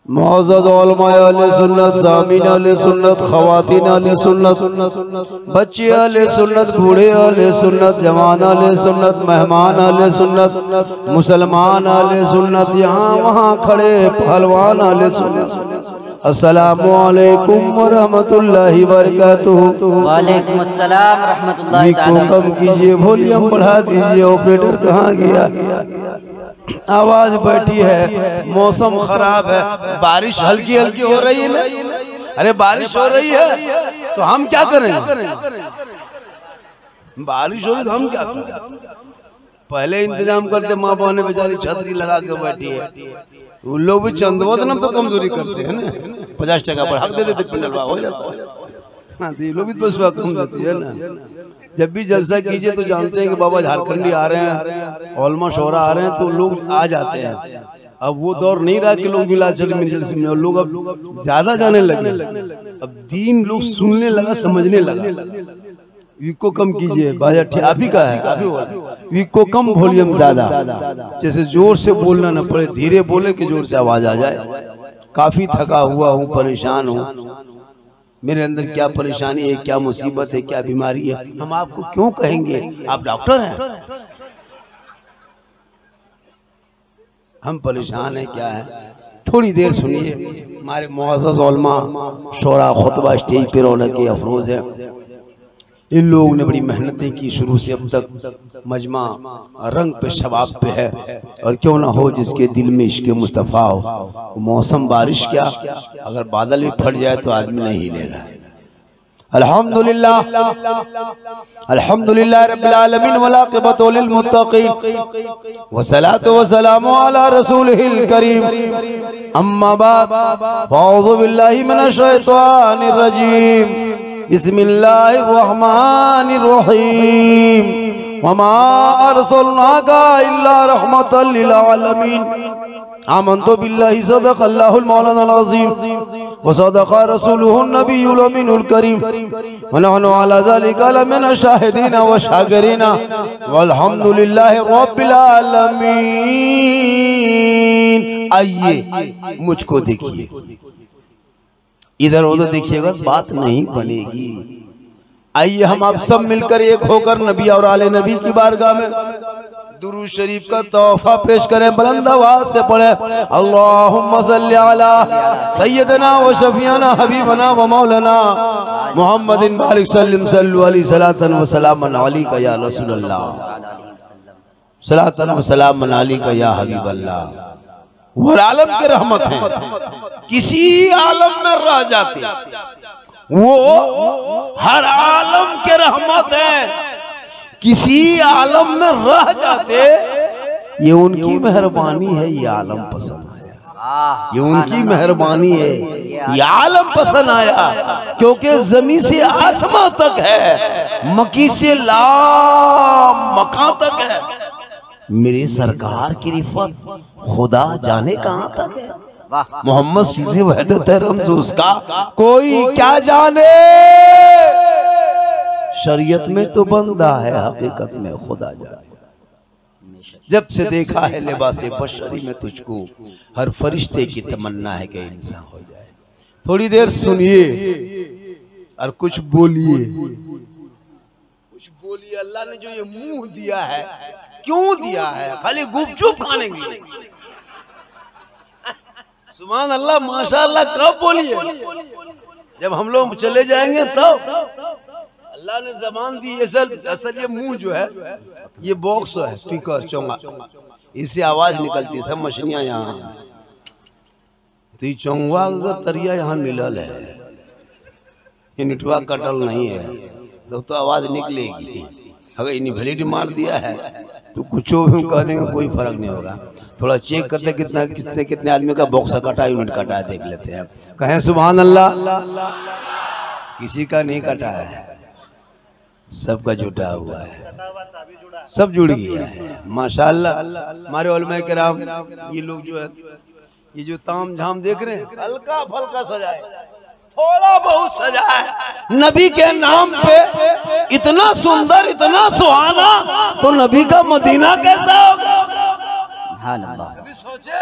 मुअज़्ज़ज़ उलमाए अहले सुन्नत, सामीन अहले सुन्नत, ख़वातीन अहले सुन्नत, बच्चे अहले सुन्नत, बूढ़े अहले सुन्नत, जवान अहले सुन्नत, मेहमान अहले सुन्नत, मुसलमान अहले सुन्नत, यहाँ वहाँ खड़े पहलवान अहले सुन्नत, अस्सलामु अलैकुम व रहमतुल्लाहि व बरकातुहू। वालेकुम अस्सलाम रहमतुल्लाहि ताला। कम कीजिए, वॉल्यूम बढ़ा दीजिए। ऑपरेटर कहाँ गया? आवाज बैठी है, मौसम खराब है, बारिश हल्की हल्की हो रही है ना। अरे बारिश हो रही है तो हम क्या करेंगे? बारिश हो रही तो हम क्या करें? पहले इंतजाम करते। माँ बहने बेचारी छतरी लगा के बैठी है, उन लोग भी चंदवदनम तो कमजोरी करते हैं ना। 50 टका पर हक दे देते, पिंडलवा हो जाता है। हाँ, लोग भी तो बस कम देती है ना। जब भी जलसा कीजिए तो जानते हैं कि बाबा झारखंडी आ रहे हैं, ओलमा शोरा आ रहे हैं, तो लोग आ जाते हैं। अब वो दौर नहीं रहा कि लोग मिला चल में, और लोग अब ज्यादा जाने लगे। अब दीन लोग सुनने लगा, समझने लगा। वीको कम कीजिए, बाजा आप ही का है। वीको कम, वॉल्यूम ज्यादा। जैसे जोर से बोलना न पड़े, धीरे बोले कि जोर से आवाज आ जाए। काफी थका हुआ हूँ, परेशान हूँ। मेरे अंदर क्या परेशानी है, क्या मुसीबत है, क्या बीमारी है, हम आपको क्यों कहेंगे? आप डॉक्टर हैं। हम परेशान हैं, क्या है? थोड़ी देर सुनिए। हमारे मुअज़्ज़ज़ उलमा शोरा खुतबा स्टेज पे रौनक अफरोज है। इन लोगों ने बड़ी मेहनतें की, शुरू से अब तक मजमा रंग पे शबाब पे है। और क्यों ना हो जिसके दिल में इश्क़ मुस्तफ़ा हो। मौसम बारिश क्या, अगर बादल भी फट जाए तो आदमी नहीं हिलेगा। अल्हम्दुलिल्लाह, अल्हम्दुलिल्लाह रब्बिल आलमीन वल आक़िबतु लिल मुत्तक़ीन वस्सलातु वस्सलामु अला रसूलिहिल करीम। अम्मा बाद, अऊज़ु बिल्लाहि मिनश शैतानिर रजीम। बिस्मिल्लाहिर रहमानिर रहीम। वमा अरसलनाका इल्ला रहमतल लिल आलमीन। आमन्तु बिल्लाहि सदक़ल्लाहुल मौलानाल अज़ीम व सदक़ा रसूलुहुन नबियुल अमीनुल करीम व नहनु अला ज़ालिका लमिनश शाहिदीन व शाकिरीन वल्हम्दुलिल्लाहि रब्बिल आलमीन। आइए मुझको देखिए, इधर उधर देखिएगा बात नहीं बनेगी। आइए हम आप सब मिलकर एक होकर नबी और आले नबी की बारगाह में दुरूद शरीफ का तोहफा पेश करें। बुलंद आवाज से पढ़े, अल्लाहुम्मा सल्ली अला सय्यदना व शफीअना हबीबना व मौलाना मुहम्मदिन बारिक सल्लल्लाहु अलैहि सलातन व सलामन अलैका या रसूलल्लाह, सलातन व सलामन अलैका या हबीबल्लाह। वो आलम के रहमत है, किसी आलम में रह जाते, वो हर आलम के रहमत है, किसी आलम में रह जाते, ये उनकी मेहरबानी है। ये आलम पसंद आया, ये उनकी मेहरबानी है। ये आलम पसंद आया क्योंकि जमीन से आसमां तक है, मकी से ला मकां तक है। मेरे सरकार की रिफत खुदा जाने कहां तक है। मोहम्मद सीधे वहदत है रमज़ उसका, कोई क्या जाने। शरीयत में तो बंदा है, हकीकत में खुदा जाने। जब से देखा है लिबासे बशरी में तुझको, हर फरिश्ते की तमन्ना है कि इंसान हो जाए। थोड़ी देर सुनिए और कुछ बोलिए, कुछ बोलिए। अल्लाह ने जो ये मुंह दिया है, क्यों दिया है? खाली गुपचुप खाने के लिए? सुभान अल्लाह, माशाअल्लाह। कब बोलिए? जब हम लोग चले जाएंगे तब। अल्लाह ने जबान दी। असल ये मुंह जो है, ये बॉक्स है, स्पीकर चोंगा, इससे आवाज निकलती है। सब मछलियां यहाँ, तो ये चोंगा अगर तरिया यहाँ मिलल है, ये निटवा कटल नहीं है, तो आवाज निकलेगी। अगर इन्हीं भली मार दिया है तो कुछ भी कह देंगे, कोई फर्क नहीं होगा। थोड़ा चेक करते कितना कितने कितने आदमी का बॉक्स कटा, यूनिट कटा, देख लेते हैं। कहें सुभान अल्लाह। किसी का नहीं कटा है, सबका जुटा हुआ है, सब जुड़ गया है माशाअल्लाह। हमारे उलमा किराम, ये लोग जो है, ये जो ताम झाम देख रहे हैं, हल्का फल्का सजाए, थोड़ा बहुत सजा है। नबी के नाम पे इतना सुंदर, इतना सुहाना, तो नबी का मदीना कैसा होगा? सुभान अल्लाह। अभी सोचे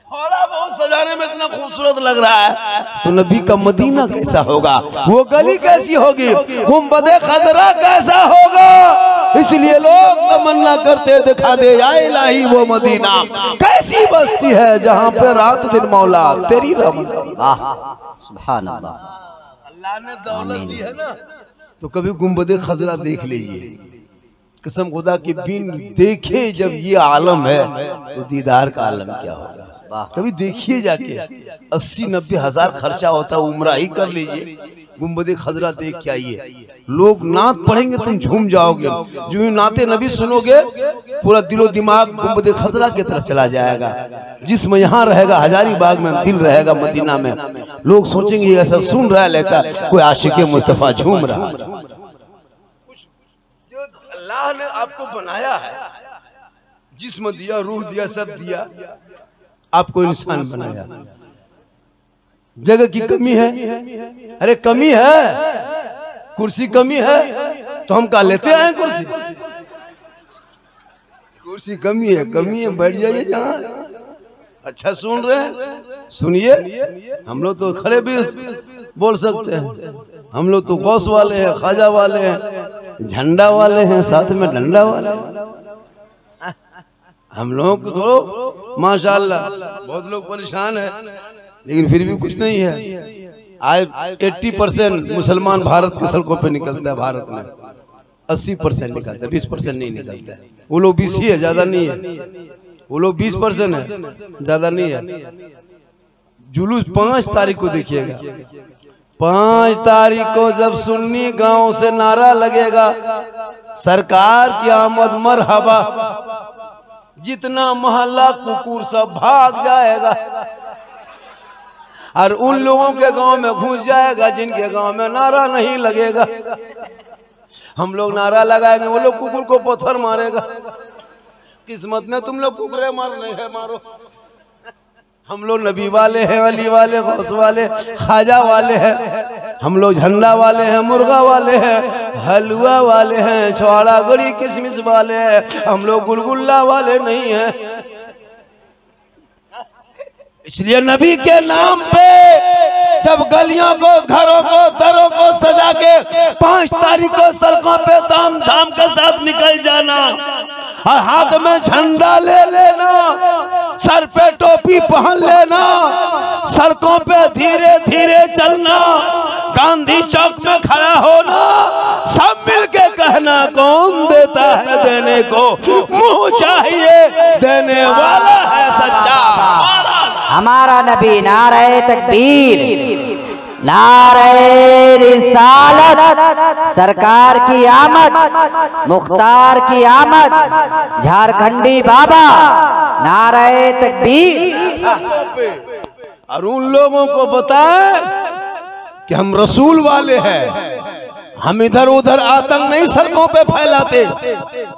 थोड़ा बहुत सजाने में इतना खूबसूरत लग रहा है, तो नबी का मदीना कैसा होगा, वो गली कैसी होगी, गुंबदे खजरा कैसा होगा। इसलिए लोग तमन्ना करते दिखा दे या इलाही वो मदीना कैसी बस्ती है जहाँ पे रात दिन मौला तेरी रहमत। सुभान अल्लाह। अल्लाह ने दौलत दी है ना, तो कभी गुंबदे खजरा देख लीजिए, कसम खुदा की बिन देखे जब ये आलम है तो दीदार का आलम क्या होगा। कभी देखिए जाके 80-90 हजार खर्चा होता है, उम्रा ही कर लीजिए, गुंबदे खजरा देख के आइए। लोग नात पढ़ेंगे तुम झूम जाओगे, जो ही नाते नबी सुनोगे पूरा दिलो दिमाग गुंबदे खजरा की तरफ चला जाएगा। जिसमें यहाँ रहेगा हजारीबाग में, दिल रहेगा मदीना में। लोग सोचेंगे ऐसा सुन रहा है लेता कोई आशिक़े मुस्तफा झूम रहा। अल्लाह ने आपको बनाया है, जिस्म दिया, रूह दिया, सब दिया, आपको इंसान बनाया। जगह की कमी है, अरे कमी है, कुर्सी कमी है तो हम कहा लेते आए कुर्सी, कुर्सी कमी है, कमी है, बैठ जाइए जहाँ। अच्छा सुन रहे हैं, सुनिए। हम लोग तो खड़े भी बोल सकते हैं, हम लोग तो गौस वाले हैं, ख्वाजा वाले हैं, झंडा वाले हैं, साथ में डंडा वाले हैं। हम लोग तो माशाल्लाह बहुत लोग परेशान है, लेकिन फिर भी कुछ नहीं है। आज 80% मुसलमान भारत के सड़कों पे निकलता है, भारत में 80% निकलता है, 20% नहीं निकलता है। वो लोग 20 ही है, ज्यादा नहीं है, वो लोग 20% है, ज्यादा नहीं है। जुलूस 5 तारीख को देखिएगा, 5 तारीख को जब सुन्नी गांव से नारा लगेगा सरकार की आमद मरहबा, जितना मोहल्ला कुकुर सब भाग जाएगा और उन लोगों के गांव में घुस जाएगा जिनके गांव में नारा नहीं लगेगा। हम लोग नारा लगाएंगे, वो लोग कुकुर को पत्थर मारेगा। किस्मत में तुम लोग कुकुरे मारने है, मारो। हम लोग नबी वाले हैं, अली वाले, गौस वाले, ख्वाजा वाले हैं, हम लोग झंडा वाले हैं, मुर्गा वाले हैं, हलवा वाले हैं, छुआड़ा गड़ी किशमिश वाले हैं, हम लोग गुलगुल्ला वाले नहीं हैं। इसलिए नबी के नाम पे जब गलियों को, घरों को, दरों को सजा के 5 तारीख को सड़कों पे ताम झाम के साथ निकल जाना और हाथ में झंडा ले लेना, सर पे टोपी पहन लेना, सड़कों पे धीरे धीरे चलना, गांधी चौक में खड़ा होना, सब मिलके कहना कौन देता है देने को, मुंह चाहिए देने वाला है सच्चा हमारा नबी। नारे तकबीर, नारे रिसालत, सरकार की आमद, मुख्तार की आमद, झारखंडी बाबा, नारे तकबीर। और उन लोगों को बताए कि हम रसूल वाले हैं, हम इधर उधर आतंक नहीं सड़कों पे फैलाते,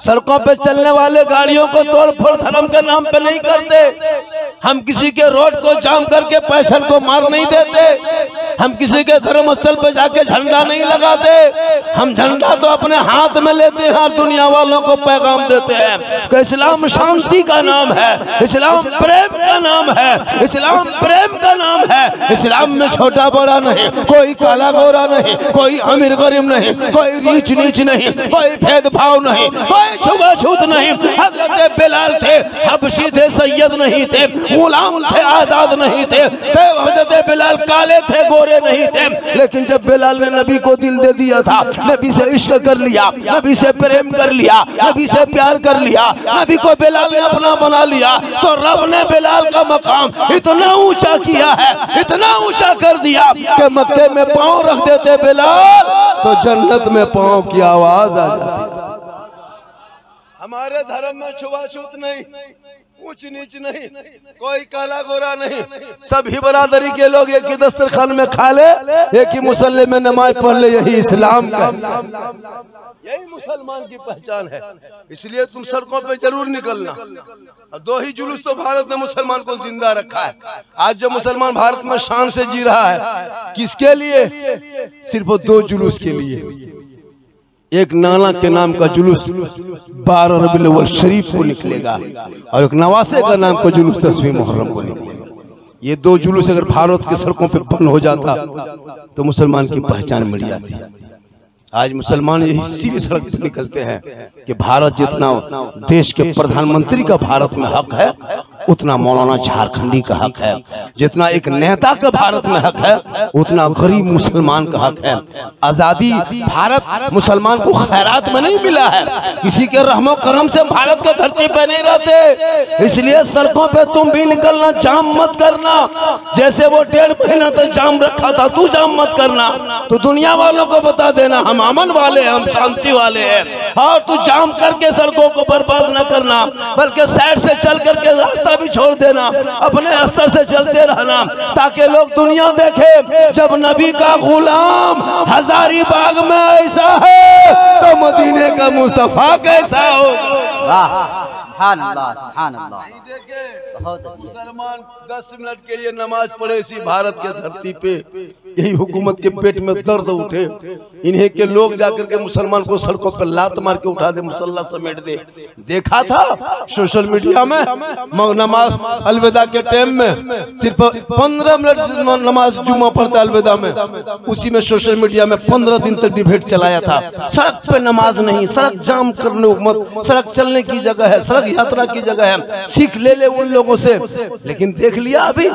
सड़कों पे चलने वाले गाड़ियों को तोड़ फोड़ धर्म के नाम पे नहीं करते, हम किसी के रोड को जाम करके पैसेंजर को मार नहीं देते, हम किसी के धर्म स्थल पे जाके झंडा नहीं लगाते, हम झंडा तो अपने हाथ में लेते हैं और दुनिया वालों को पैगाम देते हैं कि इस्लाम शांति का नाम है, इस्लाम प्रेम का नाम है, इस्लाम प्रेम का नाम है। इस्लाम में छोटा बड़ा नहीं, कोई काला गोरा नहीं, कोई अमीर गरीब नहीं, कोई नीच नीच नहीं, कोई भेदभाव नहीं, कोई छुआछूत नहीं। हजरत बिलाल थे, हबशी थे, सैयद नहीं थे, गुलाम थे, आजाद नहीं थे। हजरत बिलाल काले थे, गोरे नहीं थे, लेकिन जब बिलाल ने नबी को दिल दे दिया था, नबी से इश्क कर लिया, नबी से प्रेम कर लिया, नबी से प्यार कर लिया, नबी को बिलाल ने अपना बना लिया, तो रब ने बिलाल का मकाम इतना ऊंचा किया है, इतना ऊंचा कर दिया कि मक्के में पांव रख देते बिलाल तो जन्नत में पांव की आवाज आ जाती। हमारे धर्म में छुआछूत नहीं, ऊंच नीच नहीं, कोई काला गोरा नहीं, सभी बरादरी के लोग एक ही दस्तरखान में खा ले, एक ही मुसल्ले में नमाज पढ़ ले, यही इस्लाम का, यही मुसलमान की पहचान है। इसलिए तुम सड़कों पे जरूर निकलना। और 2 ही जुलूस तो भारत ने मुसलमान को जिंदा रखा है। आज जो मुसलमान भारत में शान से जी रहा है, किसके लिए? सिर्फ 2 जुलूस के लिए। एक नाना के नाम का जुलूस 12 रबीउल अव्वल शरीफ को निकलेगा और एक नवासे का नाम का जुलूस 10वीं मुहर्रम को निकलेगा। ये दो जुलूस अगर भारत के सड़कों पे बंद हो जाता तो मुसलमान की पहचान मिल जाती। आज मुसलमान यही इसीलिए सड़क पे निकलते हैं कि भारत जितना देश के प्रधानमंत्री का भारत में हक है उतना मौलाना झारखंडी का हक है, जितना एक नेता का भारत में हक है उतना गरीब मुसलमान का हक है। आजादी भारत मुसलमान को खैरात में नहीं मिला है, किसी के रहमो करम से भारत का धरती पे नहीं रहते। इसलिए सड़कों पे तुम भी निकलना, जाम मत करना। जैसे वो 1.5 महीना तक जाम रखा था, तू जाम मत करना। तो दुनिया वालों को बता देना हम अमन वाले हैं, हम शांति वाले हैं। और तू जाम करके सड़कों को बर्बाद न करना, बल्कि साइड से चल करके रास्ता भी छोड़ देना, अपने स्तर से चलते रहना, ताकि लोग दुनिया देखे जब नबी का गुलाम हजारीबाग में ऐसा है तो मदीने का मुस्तफा कैसा होगा। सुभान अल्लाह, सुभान अल्लाह। बहुत अच्छे। मुसलमान 10 मिनट के लिए नमाज पढ़े इसी भारत के धरती पे, यही हुकूमत के पेट में दर्द उठे, इन्हें के लोग जाकर के मुसलमान को सड़कों पर लात मार के उठा दे, मुसल्ला समेट दे। देखा था सोशल मीडिया में नमाज अलविदा के टाइम में सिर्फ 15 मिनट नमाज जुमा पढ़ता अलविदा में, उसी में सोशल मीडिया में 15 दिन तक डिबेट चलाया था। सड़क पे नमाज नहीं, सड़क जाम करने मत, सड़क चलने की जगह है, सड़क यात्रा की जगह है, सीख ले उन लोगों से। लेकिन देख लिया अभी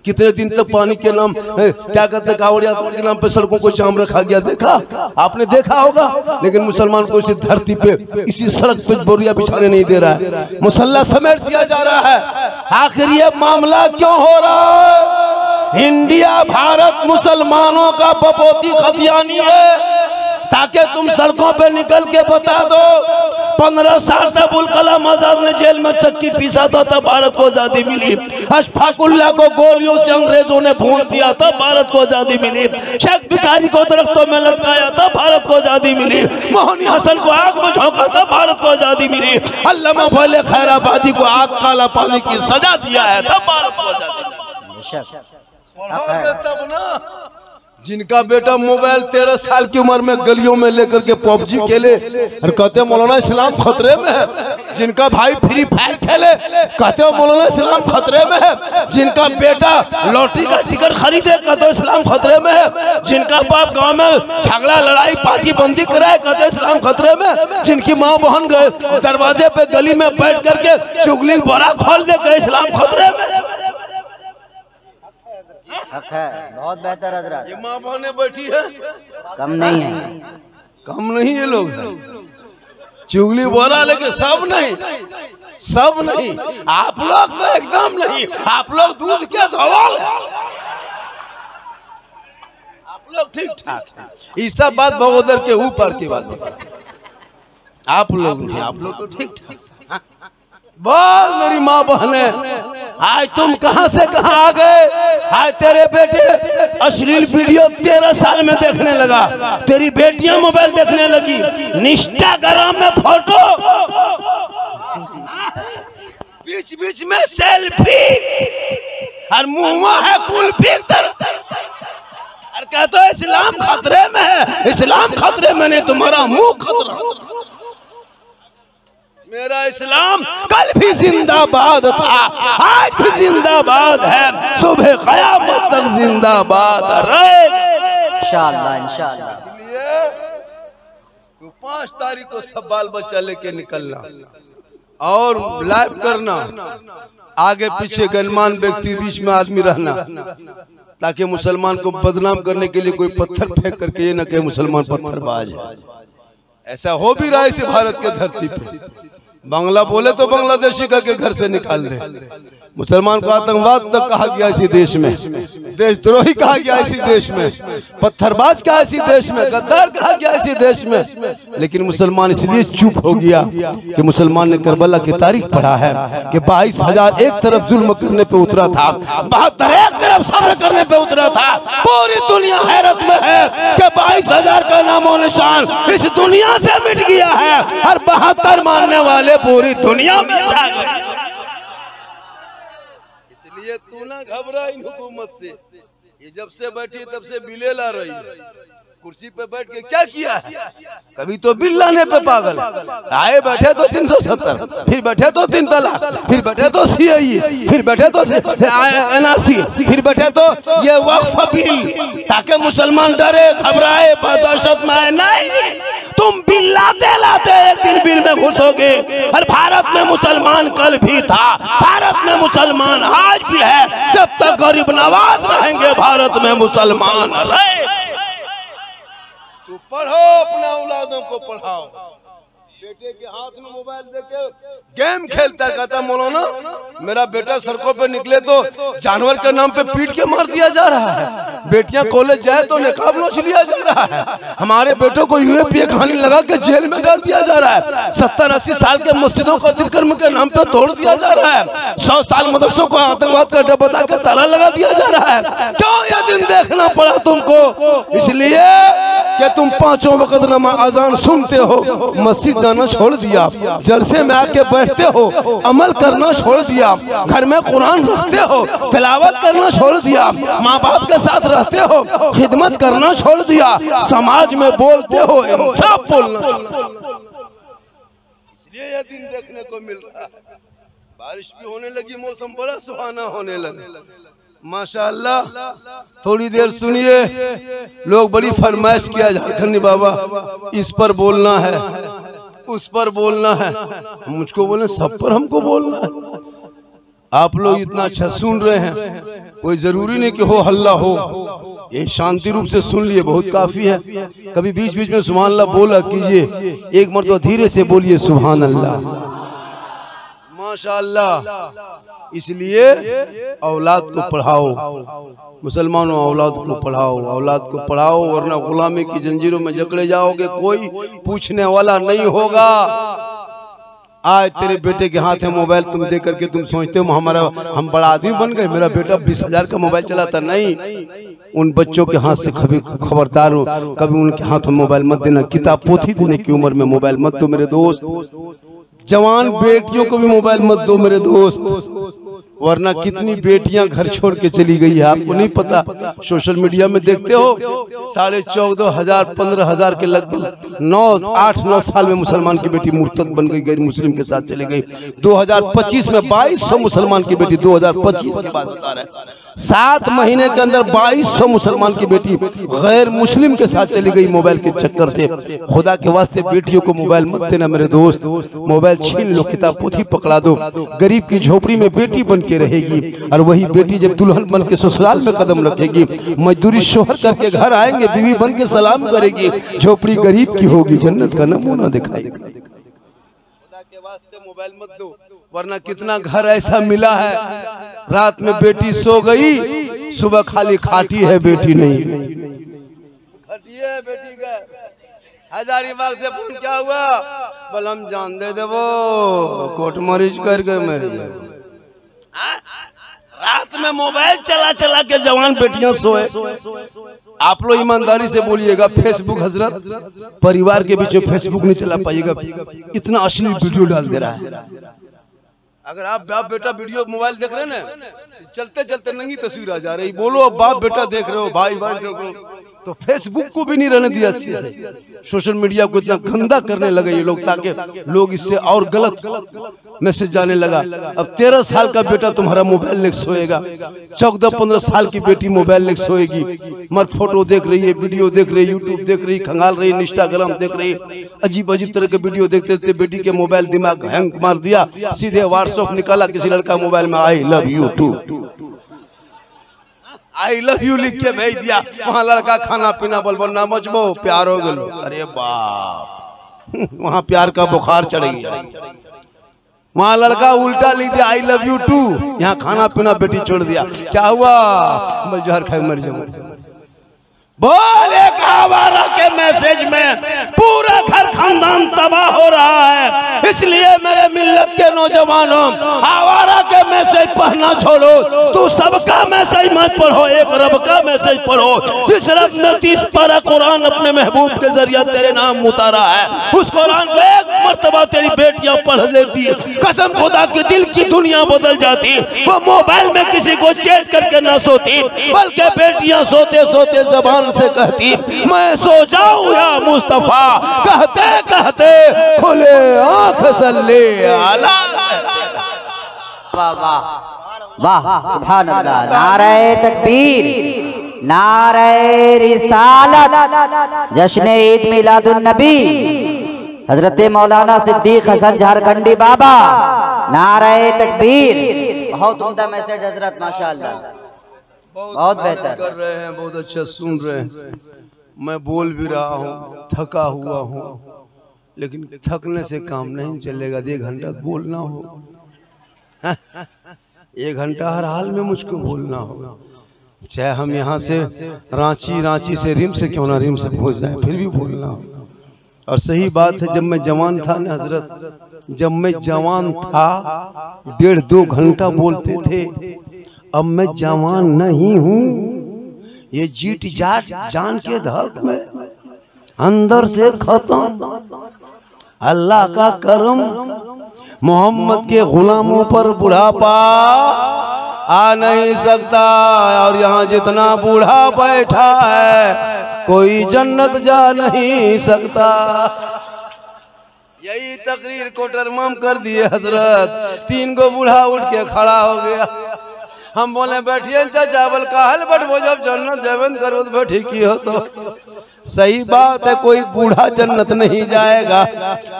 कितने दिन तक पानी के नाम क्या कहते कांवड़ यात्रा के नाम पे सड़कों को जाम रखा गया, देखा आपने, देखा होगा। लेकिन मुसलमान को इसी धरती पे इसी सड़क पे बोरिया बिछाने नहीं दे रहा है, मुसल्ला समेट दिया जा रहा है। आखिर ये मामला क्यों हो रहा है? इंडिया भारत मुसलमानों का बपोती खतियानी है, ताकि तुम सड़कों पे निकल के बता दो 15 साल तक अबुल कलाम आजाद ने जेल में चक्की पीसा था तब भारत को आजादी मिली। अशफाकुल्लाह को गोलियों से अंग्रेजों ने भून दिया था, भारत को आजादी मिली। शेख भिखारी को दरख्तों में लटकाया था, भारत को आजादी मिली। मोहनी हसन को आग में झोंका था, भारत को आजादी मिली। अल्लामा फजल खैराबादी को आग काला पानी की सजा दिया है, तब भारत को आजादी मिली। तब ना जिनका बेटा मोबाइल 13 साल की उम्र में गलियों में लेकर के पबजी खेले और कहते हैं मौलाना इस्लाम खतरे में है, जिनका भाई फ्री फायर खेले कहते हो मौलाना इस्लाम खतरे में है, जिनका बेटा लॉटरी का टिकट खरीदे कहते हो इस्लाम खतरे में है, जिनका बाप गांव में झगड़ा लड़ाई पार्टी बंदी कराए कहते हैं इस्लाम खतरे में, जिनकी माँ बहन गए दरवाजे पे गली में बैठ करके चुगली बोरा खोल दे गए इस्लाम खतरे में है। बहुत बेहतर हजरत। ये माँ बहने बैठी है, कम नहीं है, कम नहीं है लोग, चुगली बोरा लेके सब नहीं, सब नहीं। आप लोग तो एकदम नहीं, आप लोग दूध के धवल, आप लोग ठीक ठाक है। ये सब बात बगोदर के ऊपर की बात बता, आप लोग नहीं, आप लोग तो ठीक ठाक। बोल मेरी माँ बहने, आज तुम कहां से कहां आ गए? आज तेरे बेटे अश्लील वीडियो 13 साल में देखने लगा, तेरी बेटियां मोबाइल देखने लगी, इंस्टाग्राम में फोटो, बीच बीच में सेल्फी और मुंह है कुल्फी और कहते हो इस्लाम खतरे में है। इस्लाम खतरे में नहीं, तुम्हारा मुंह खतरा। मेरा इस्लाम कल भी जिंदाबाद था, आज भी जिंदाबाद है, सुबह क़यामत तक जिंदाबाद रहेगा इंशाअल्लाह, इंशाअल्लाह। इसलिए तू 5 तारीख को सब बाल बच्चा लेके निकलना और लाइव करना, आगे पीछे गणमान्य व्यक्ति बीच में आदमी रहना, ताकि मुसलमान को बदनाम करने के लिए कोई पत्थर फेंक करके ये न कहे मुसलमान पत्थरबाज है। ऐसा हो भी रहा है इस भारत के धरती पे। बांग्ला बोले तो बांग्लादेशी का के घर से निकाल दे, मुसलमान को आतंकवाद तक कहा गया इसी देश में, देशद्रोही कहा गया इसी देश में, पत्थरबाज कहा इसी देश में, गद्दार कहा गया इसी देश में। लेकिन मुसलमान इसलिए चुप हो गया कि मुसलमान ने करबला की तारीख पढ़ा है कि 22,000 एक तरफ जुल्म करने पे उतरा था, 72 एक तरफ सब्र करने पे उतरा था। पूरी दुनिया हैरत में है कि 22,000 का नामो निशान इस दुनिया से मिट गया है और 72 मानने वाले पूरी दुनिया में छा गए। इसलिए तू ना घबरा इन हुकूमत से, ये जब से बैठी तब से बिले ला रही, कुर्सी पे बैठ के क्या किया है? कभी तो बिल लाने पे पागल, आए बैठे तो 370, फिर बैठे तो 3 तलाक, फिर बैठे तो CAA, फिर बैठे तो NRC, फिर बैठे तो ये वक्फ बिल, ताकि मुसलमान डरे घबराए दहशत में आए। नहीं, तुम बिल लाते लाते एक दिन बिल में घुसोगे। और भारत में मुसलमान कल भी था, भारत में मुसलमान आज भी है, जब तक गरीब नवाज रहेंगे भारत में मुसलमान रहे। तो पढ़ो, अपना औलादों को पढ़ाओ। बेटे के हाथ में मोबाइल देके गेम खेलता कहता मौलाना मेरा बेटा सड़कों पे निकले तो जानवर के नाम पे पीट के मार दिया जा रहा है, बेटियां कॉलेज जाए तो निकाब नोच लिया जा रहा है, हमारे बेटों को UAPA कहानी लगा के जेल में डाल दिया जा रहा है, 70-80 साल के मस्जिदों को दिलकर्म के नाम पे तोड़ दिया जा रहा है, 100 साल मदरसों को आतंकवाद का अड्डा बता के ताला लगा दिया जा रहा है। क्यों ये दिन देखना पड़ा तुमको? इसलिए कि तुम 5 वक्त नमाज अजान सुनते हो, मस्जिद जाना छोड़ दिया, जलसे में आके बैठते हो, अमल करना छोड़ दिया, घर में कुरान रखते हो, तिलावत करना छोड़ दिया, माँ बाप के साथ रहते हो, खिदमत करना छोड़ दिया, समाज में बोलते हो, सब बोलना छोड़ दिया। इसलिए यह दिन देखने को मिल रहा है। बारिश भी होने लगी, मौसम बड़ा सुहाना होने लगा माशाअल्लाह। थोड़ी देर सुनिए, लोग बड़ी फरमाइश किया झारखंडी बाबा इस पर बोलना है, उस पर बोलना है, मुझको बोले सब पर हमको बोलना है। आप लोग इतना अच्छा सुन रहे हैं, कोई जरूरी नहीं कि हो हल्ला हो, ये शांति रूप से सुन लिए बहुत काफी है। कभी बीच बीच में सुभान अल्लाह बोला कीजिए, एक मर्तबा धीरे से बोलिए सुभान अल्लाह, माशाअल्लाह। इसलिए औलाद को पढ़ाओ, मुसलमानों औलाद को पढ़ाओ, औलाद को पढ़ाओ, वरना गुलामी की जंजीरों में जकड़े जाओगे, कोई पूछने वाला नहीं होगा। आज तेरे बेटे के हाथ है मोबाइल, तुम देख करके तुम सोचते हो हम बड़ा आदमी बन गए, मेरा बेटा 20,000 का मोबाइल चलाता। नहीं, उन बच्चों के हाथ से कभी खबरदार हो, कभी उनके हाथ में मोबाइल मत देना। किताब पोथी देने की उम्र में मोबाइल मत दो मेरे दोस्त। जवान बेटियों को भी मोबाइल मत दो मेरे दोस्त, वरना कितनी बेटियां घर छोड़ के चली गई है आपको नहीं पता। सोशल मीडिया में देखते हो 14,500 15,000 के लगभग 8-9 साल में मुसलमान की बेटी मुर्तद बन गई, गैर मुस्लिम के साथ चली गई। 2025 में 2200 मुसलमान की बेटी, 2025 की बात बता रहे हैं, 7 महीने के अंदर 2200 मुसलमान की बेटी गैर मुस्लिम के साथ चली गई मोबाइल के चक्कर से। खुदा के वास्ते बेटियों को मोबाइल मत देना मेरे दोस्त, मोबाइल छीन लो, किताब पोथी पकड़ा दो। गरीब की झोपड़ी में बेटी बन के रहेगी, और वही बेटी जब दुल्हन बन के ससुराल में कदम रखेगी, मजदूरी शोहर करके घर आएंगे, बीवी बन के सलाम करेगी, झोपड़ी गरीब की होगी, जन्नत का नमूना दिखाएगी। खुदा के वास्ते मोबाइल मत दो, वरना कितना घर ऐसा मिला है रात में बेटी सो गई, सुबह खाली खाटी है बेटी नहीं। खटी है बेटी का। हजारीबाग से फोन क्या हुआ, बोल हम जान दे देवो, कोर्ट मैरिज कर गए मेरे। रात में मोबाइल चला चला के जवान बेटियां सोए। आप लोग ईमानदारी से बोलिएगा, फेसबुक हजरत परिवार के बीच में फेसबुक नहीं चला पाइएगा, इतना अश्लील वीडियो डाल दे रहा है। अगर आप बाप बेटा वीडियो मोबाइल देख रहे हैं ना, चलते चलते नंगी तस्वीर आ जा रही, बोलो अब बाप बेटा देख रहे हो, भाई भाई देख रहे हो, तो फेसबुक को भी नहीं रहने दिया अच्छे से। सोशल मीडिया को इतना गंदा करने लगे ये लोग, ताकि लोग इससे और गलत मैसेज जाने लगा। अब 13 साल का बेटा तुम्हारा मोबाइल लेके सोएगा, 14-15 साल की बेटी मोबाइल लेके सोएगी, मर फोटो देख रही है, वीडियो देख रही है, यूट्यूब देख रही, खंगाल रही, इंस्टाग्राम देख रही, अजीब अजीब तरह के वीडियो देखते थे। बेटी के मोबाइल दिमाग हैंग मार दिया, सीधे व्हाट्सएप निकाला किसी लड़का मोबाइल में, I love you too, I love you लिख के भेज दिया। वहाँ लड़का खाना पीना बोल बोल ना मचबो, प्यार हो गलो। अरे बाप, वहाँ प्यार का बुखार चढ़ गया। वहाँ लड़का उल्टा लिख दिया आई लव यू टू, यहाँ खाना पीना बेटी छोड़ दिया। क्या हुआ, बोल जहर खाए मर जाओ। बोल एक आवारा के मैसेज में पूरा घर खानदान तबाह हो रहा है। इसलिए मेरे मिल्लत के नौजवानों, आवारा के मैसेज पढ़ना छोड़ो, तू सबका मैसेज मत पढ़ो, एक रब का मैसेज पढ़ो। जिस रब ने 30 पारा कुरान अपने महबूब के जरिए तेरे नाम उतारा है, उस कुरान को एक मर्तबा तेरी बेटियां पढ़ लेती, कसम खुदा के दिल की दुनिया बदल जाती। वो मोबाइल में किसी को चैट करके न सोती, बल्कि बेटियां सोते सोते जबान से कहती मैं सो जाऊं या मुस्तफा, कहते कहते खुले आंख सल्ले आला। वाह वाह वाह, सुभान अल्लाह। नारे तकबीर, नारे रिसालत, जश्न ईद मिलादुन नबी, हजरत मौलाना सिद्दीक हसन झारखंडी बाबा, नारे तकबीर। बहुत उम्दा मैसेज हजरत, माशाअल्लाह, बहुत बेहतर कर रहे हैं, बहुत अच्छा सुन रहे हैं। मैं बोल भी रहा हूँ, थका हुआ हूँ, लेकिन थकने से काम नहीं चलेगा। 1 घंटा बोलना हो, 1 घंटा हर हाल में मुझको बोलना होगा। चाहे हम यहाँ से रांची, रांची से रिम से क्यों ना रिम से पहुँच जाए, फिर भी बोलना होगा। और सही बात है, जब मैं जवान था ना हजरत, जब मैं जवान था 1.5-2 घंटा बोलते थे। अब मैं जवान नहीं हूँ, ये जीट जाट जान के धक में अंदर से खत्म। अल्लाह का करम, मोहम्मद के गुलामों पर बुढ़ापा आ नहीं सकता। और यहाँ जितना बूढ़ा बैठा है कोई जन्नत जा नहीं सकता। यही तकरीर को टरमाम कर दिए हजरत। 3 गो बूढ़ा उठ के खड़ा हो गया। हम बोले बैठिए चाचा, बोल कहल बैठो, जब जन्नत जबन करो तो बैठी की हो। तो सही बात है, कोई बूढ़ा जन्नत नहीं जाएगा।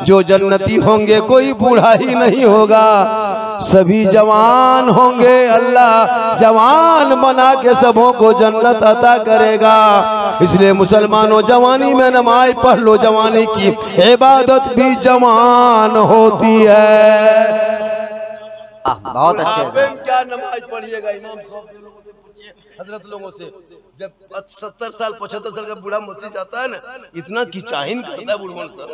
जो जन्नती होंगे कोई बूढ़ा ही नहीं होगा, सभी जवान होंगे। अल्लाह जवान बना के सबों को जन्नत अता करेगा। इसलिए मुसलमानों, जवानी में नमाज पढ़ लो, जवानी की इबादत भी जवान होती है। बहुत अच्छे। क्या नमाज पढ़िएगा, इमाम साहब लोगों से पूछिए, हजरत लोगों से। जब 70 साल 75 साल का बूढ़ा मस्जिद जाता है ना, इतना किचाहिन करता है बुढ़वन साहब,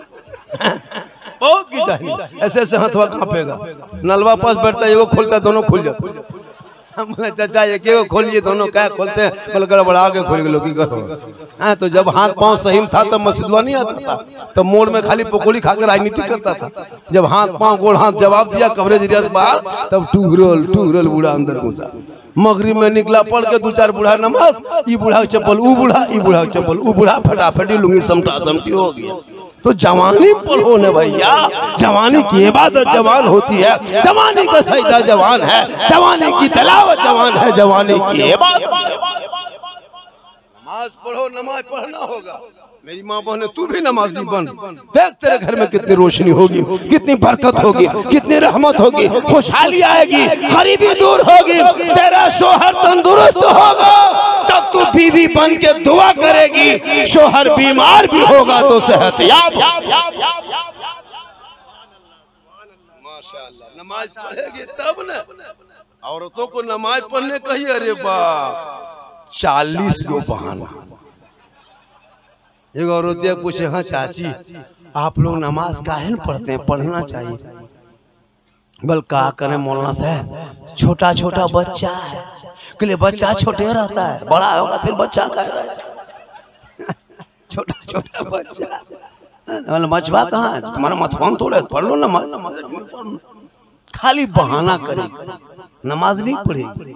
बहुत किचाहिन, ऐसे ऐसे हथवा कांपेगा। नलवा पास बैठता है, वो खोलता है, दोनों खुल जाते। हम बोले चाचा ये क्यों खोलिए, दोनों क्या खोलते हैं? बोले गड़बड़ा के खोल के लोग करो। तो जब हाथ पांव सही था तब मस्जिदवा नहीं आता था, तब मोड़ में खाली पकौड़ी खाकर राजनीति करता था। जब हाथ पांव गोड़ हाथ जवाब दिया कवरेज एरिया से बाहर, तब टूरल बूढ़ा अंदर घुसा। मगरिब में निकला, पढ़ के 2-4 बूढ़ा नमाज, ई बूढ़ा चप्पल ऊ बूढ़ा, ई बूढ़ा चप्पल ऊ बूढ़ा, फटाफटी लुंगी समटा समटी हो गया। तो जवानी पढ़ो न भैया, जवानी की इबादत जवान होती है, जवानी का सजदा जवान है, जवानी की तिलावत जवान है, जवानी की इबादत। नमाज पढ़ो, नमाज पढ़ना होगा। मेरी माँ बहने, तू भी नमाजी बन। देख तेरे घर में कितनी रोशनी होगी, कितनी बरकत होगी, कितनी रहमत होगी, खुशहाली आएगी, गरीबी दूर होगी, तेरा शोहर तंदुरुस्त होगा। जब तू बीवी बन के दुआ करेगी, शोहर बीमार भी होगा तो सेहतयाब। माशाअल्लाह, नमाज पढ़ेगी तब न। औरतों को नमाज पढ़ने कही, अरे बाप 40 गो बहाना। एक औरतिया पूछे, हाँ चाची आप लोग नमाज काहे पढ़ते हैं? पढ़ना चाहिए। बल का करें मौलाना साहब, छोटा छोटा बच्चा है, के बच्चा छोटे रहता है, बड़ा होगा फिर बच्चा कह रहा है। छोटा छोटा बच्चा, मछवा कहाँ है तुम्हारा? मथुआ थोड़े, पढ़ लो नमाज। खाली बहाना करेगी, नमाज नहीं पढ़ेगी।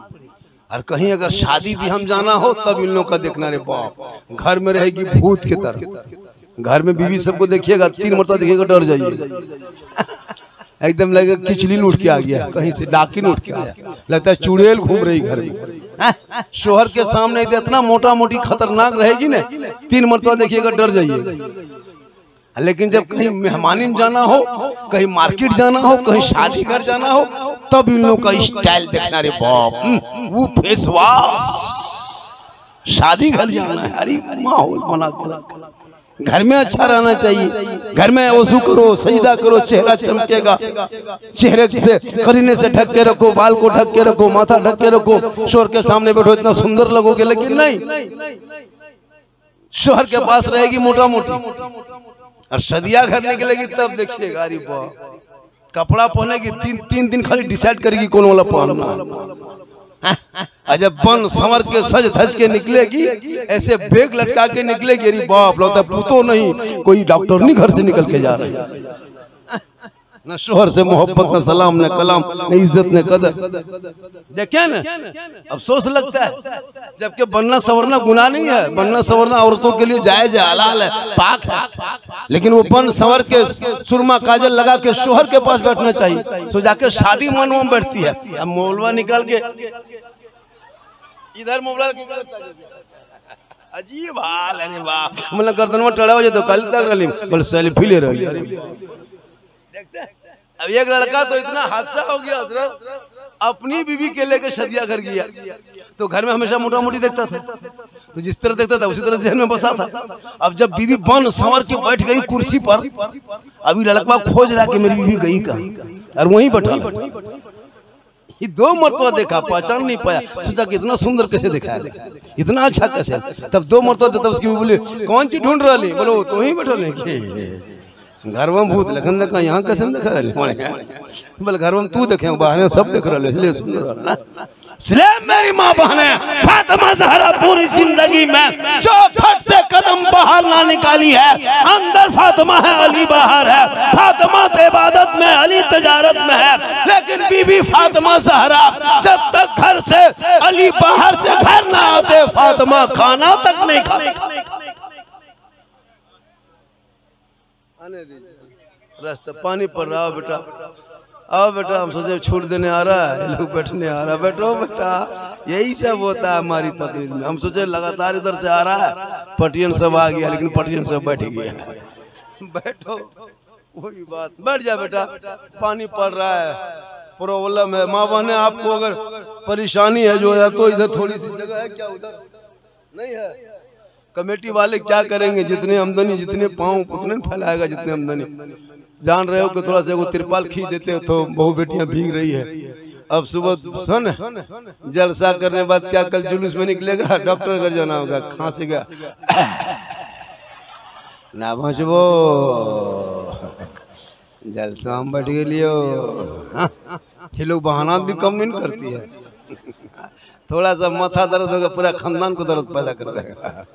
और कहीं अगर शादी भी हम जाना हो तब इन लोगों का देखना, रे बाप घर में रहेगी भूत की तरह। घर में बीवी सबको देखिएगा, 3 मरतबा देखिएगा डर जाइए। एकदम लगे किचली उठ के आ गया, कहीं से डाकिन उठ के आया, लगता है चुड़ैल घूम रही घर में। शोहर के सामने इतना मोटा मोटी खतरनाक रहेगी ना, 3 मरतबा देखिएगा डर जाइए। लेकिन जब कहीं मेहमानी जाना हो, कहीं मार्केट जाना हो, कहीं शादी घर जाना हो, तब इन लोगों का स्टाइल देखना, रे बाप वो फेस वॉश। शादी घर जाना है, अरे माहौल बना कर घर में अच्छा रहना चाहिए। घर में वजू करो, सजदा करो, चेहरा चमकेगा, चेहरे से करीने से ढक के रखो, बाल को ढक के रखो, माथा ढक के रखो। शोहर के सामने बैठो इतना सुंदर लगोगे, लेकिन नहीं, शोहर के पास रहेगी मोटा मोटी। और सदिया घर निकलेगी तब देखिएगा, अरे बाप कपड़ा पहनेगी, 3 दिन खाली डिसाइड करेगी कौन वाला पहनना। जब बन संवर के सज धज के निकलेगी, ऐसे बैग लटका के निकलेगी, अरे बाप लगता है पुतो नहीं कोई डॉक्टर नहीं घर से निकल के जा रही। न शोहर से मोहब्बत, न सलाम, न कलाम, न इज्जत, न कदर। देखे ना, अफसोस लगता है, जबकि बनना संवरना गुनाह नहीं है, बनना संवरना औरतों के लिए जायज है, हलाल है, पाक है, लेकिन वो बन संवर के सुरमा काजल लगा के शोहर के पास बैठना चाहिए। सो जाके शादी मनों में बैठती है। अब मौलवा निकल के इधर मोबाइल अजीब हाल है। वाह, मतलब गर्दन में टड़ा हो जाए तो कल तक रही बोले सेल्फी ले रही। अब एक लड़का तो इतना हादसा हो गया हजरत, अपनी बीवी के लेकर शादियां कर गया। तो घर में हमेशा मोटा मोटी देखता था, तो जिस तरह देखता था उसी तरह जहन में बसा था। अब जब बीवी बन संवर के बैठ गई कुर्सी पर, अभी लड़का खोज रहा कि मेरी बीवी गई कहाँ, और वहीं बैठा। ये 2 मरतबा देखा, पहचान नहीं पाया, सोचा कि इतना सुंदर कैसे दिखाया, इतना अच्छा कैसे। तब 2 मरतबा देता, उसकी बोले कौन चीज ढूंढ रही, बोलो तो ही बैठल घर में भूत लखन देखा, यहाँ कैसे देख रहे बोले घर में तू देखे, बाहर सब देख रहे, इसलिए सुंदर। मेरी माँ बहने फातिमा ज़हरा पूरी जिंदगी में चौखट से कदम बाहर ना निकाली है। अंदर फातिमा है, अली बाहर है। फातिमा तो इबादत में, अली तजारत में है। लेकिन बीबी फातिमा ज़हरा जब तक घर से अली बाहर से घर ना आते, फातिमा खाना तक नहीं खाती। रास्ता पानी पड़ रहा, बेटा आओ बेटा, हम सोचे छूट देने आ रहा है, लोग बैठने आ रहा, बैठो बेटा। यही सब होता है हमारी तकरीर में। हम सोचे लगातार इधर से आ रहा है, पटियन सब आ गया, लेकिन पटियन सब बैठ गया। बैठो, वही बात, बैठ जा बेटा, पानी पड़ रहा है, प्रॉब्लम है। माँ बहने आपको अगर परेशानी है जो है, तो इधर थोड़ी सी जगह है क्या, उधर नहीं है। कमेटी वाले क्या करेंगे, जितने आमदनी, जितने पाँव उतने फैलाएगा, जितने आमदनी। जान रहे हो कि थोड़ा सा वो तिरपाल खींच देते हो तो बहु बेटियां भीग रही है। अब सुबह सुन जलसा करने के बाद क्या कल जुलूस में निकलेगा, डॉक्टर घर जाना होगा, खांसेगा ना पहुँचबो, जलसा हम बैठ गए लियो। ये लोग बहाना भी कम नहीं करती है, थोड़ा सा माथा दर्द होगा पूरा खानदान को दर्द पैदा कर देगा।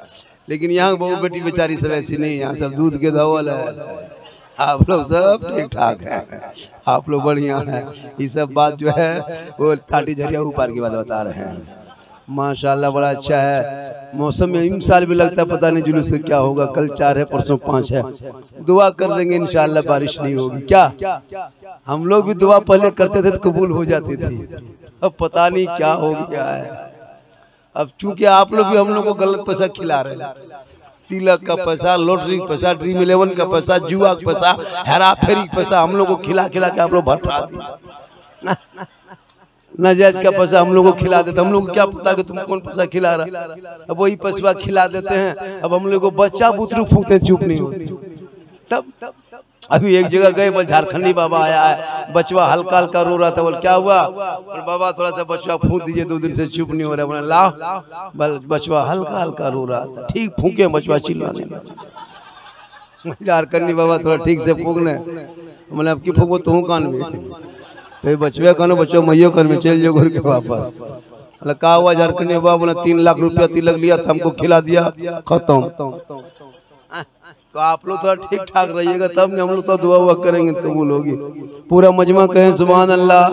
लेकिन यहाँ बहु बेटी बेचारी सब ऐसी नहीं, यहाँ सब दूध के धवल है। आप लोग सब ठीक ठाक हैं, आप लोग बढ़िया हैं। ये सब बात जो है वो टाटी झरिया ऊपर की बात बता रहे हैं। माशाल्लाह बड़ा अच्छा है। मौसम में इन साल भी लगता है पता नहीं जुलूस से क्या होगा। कल 4 है, परसों 5 है। दुआ कर देंगे इंशाल्लाह बारिश नहीं होगी। क्या हम लोग भी दुआ पहले करते थे तो कबूल हो जाती थी, अब पता नहीं क्या हो गया है। अब चूंकि आप लोग भी हम लोग को गलत पैसा खिला रहे हैं, तिलक का पैसा, लॉटरी का पैसा, ड्रीम 11 का पैसा, जुआ का पैसा, हेरा फेरी का पैसा हम लोग को खिला खिला के आप लोग भटका दिए। नाजायज का पैसा हम लोग को खिला देते, हम लोग को क्या पता कि तुम कौन पैसा खिला रहा। अब वही पैसा खिला देते हैं। अब हम लोग को बच्चा बुतरू फूकते हैं, चुप नहीं होती। तब अभी एक जगह गए, बोल झारखंडी बाबा आया है, बचवा हल्का हल्का रो रहा था। बोल क्या हुआ, बोल बाबा थोड़ा सा बचवा फूंक दीजिए, 2 दिन से चुप नहीं हो रहा। बोले लाओ, बल बचवा हल्का हल्का रो रहा था, ठीक फूके, बचवा चिल्लाने लगा। झारखंडी बाबा थोड़ा ठीक से फूकने, बोले अब की फूको तू कान में, तो बचवे कानो बच्चों मैयो कान में, चल जाओ घर के वापस। बोले क्या हुआ झारखंडी बाबा, बोले 3 लाख रुपया तिलक लिया था, हमको खिला दिया, खत्म। तो आप लोग थोड़ा ठीक ठाक रहिएगा, तब नहीं हम लोग तो दुआ हुआ करेंगे तो कबूल होगी। पूरा मजमा कहें सुभान अल्लाह।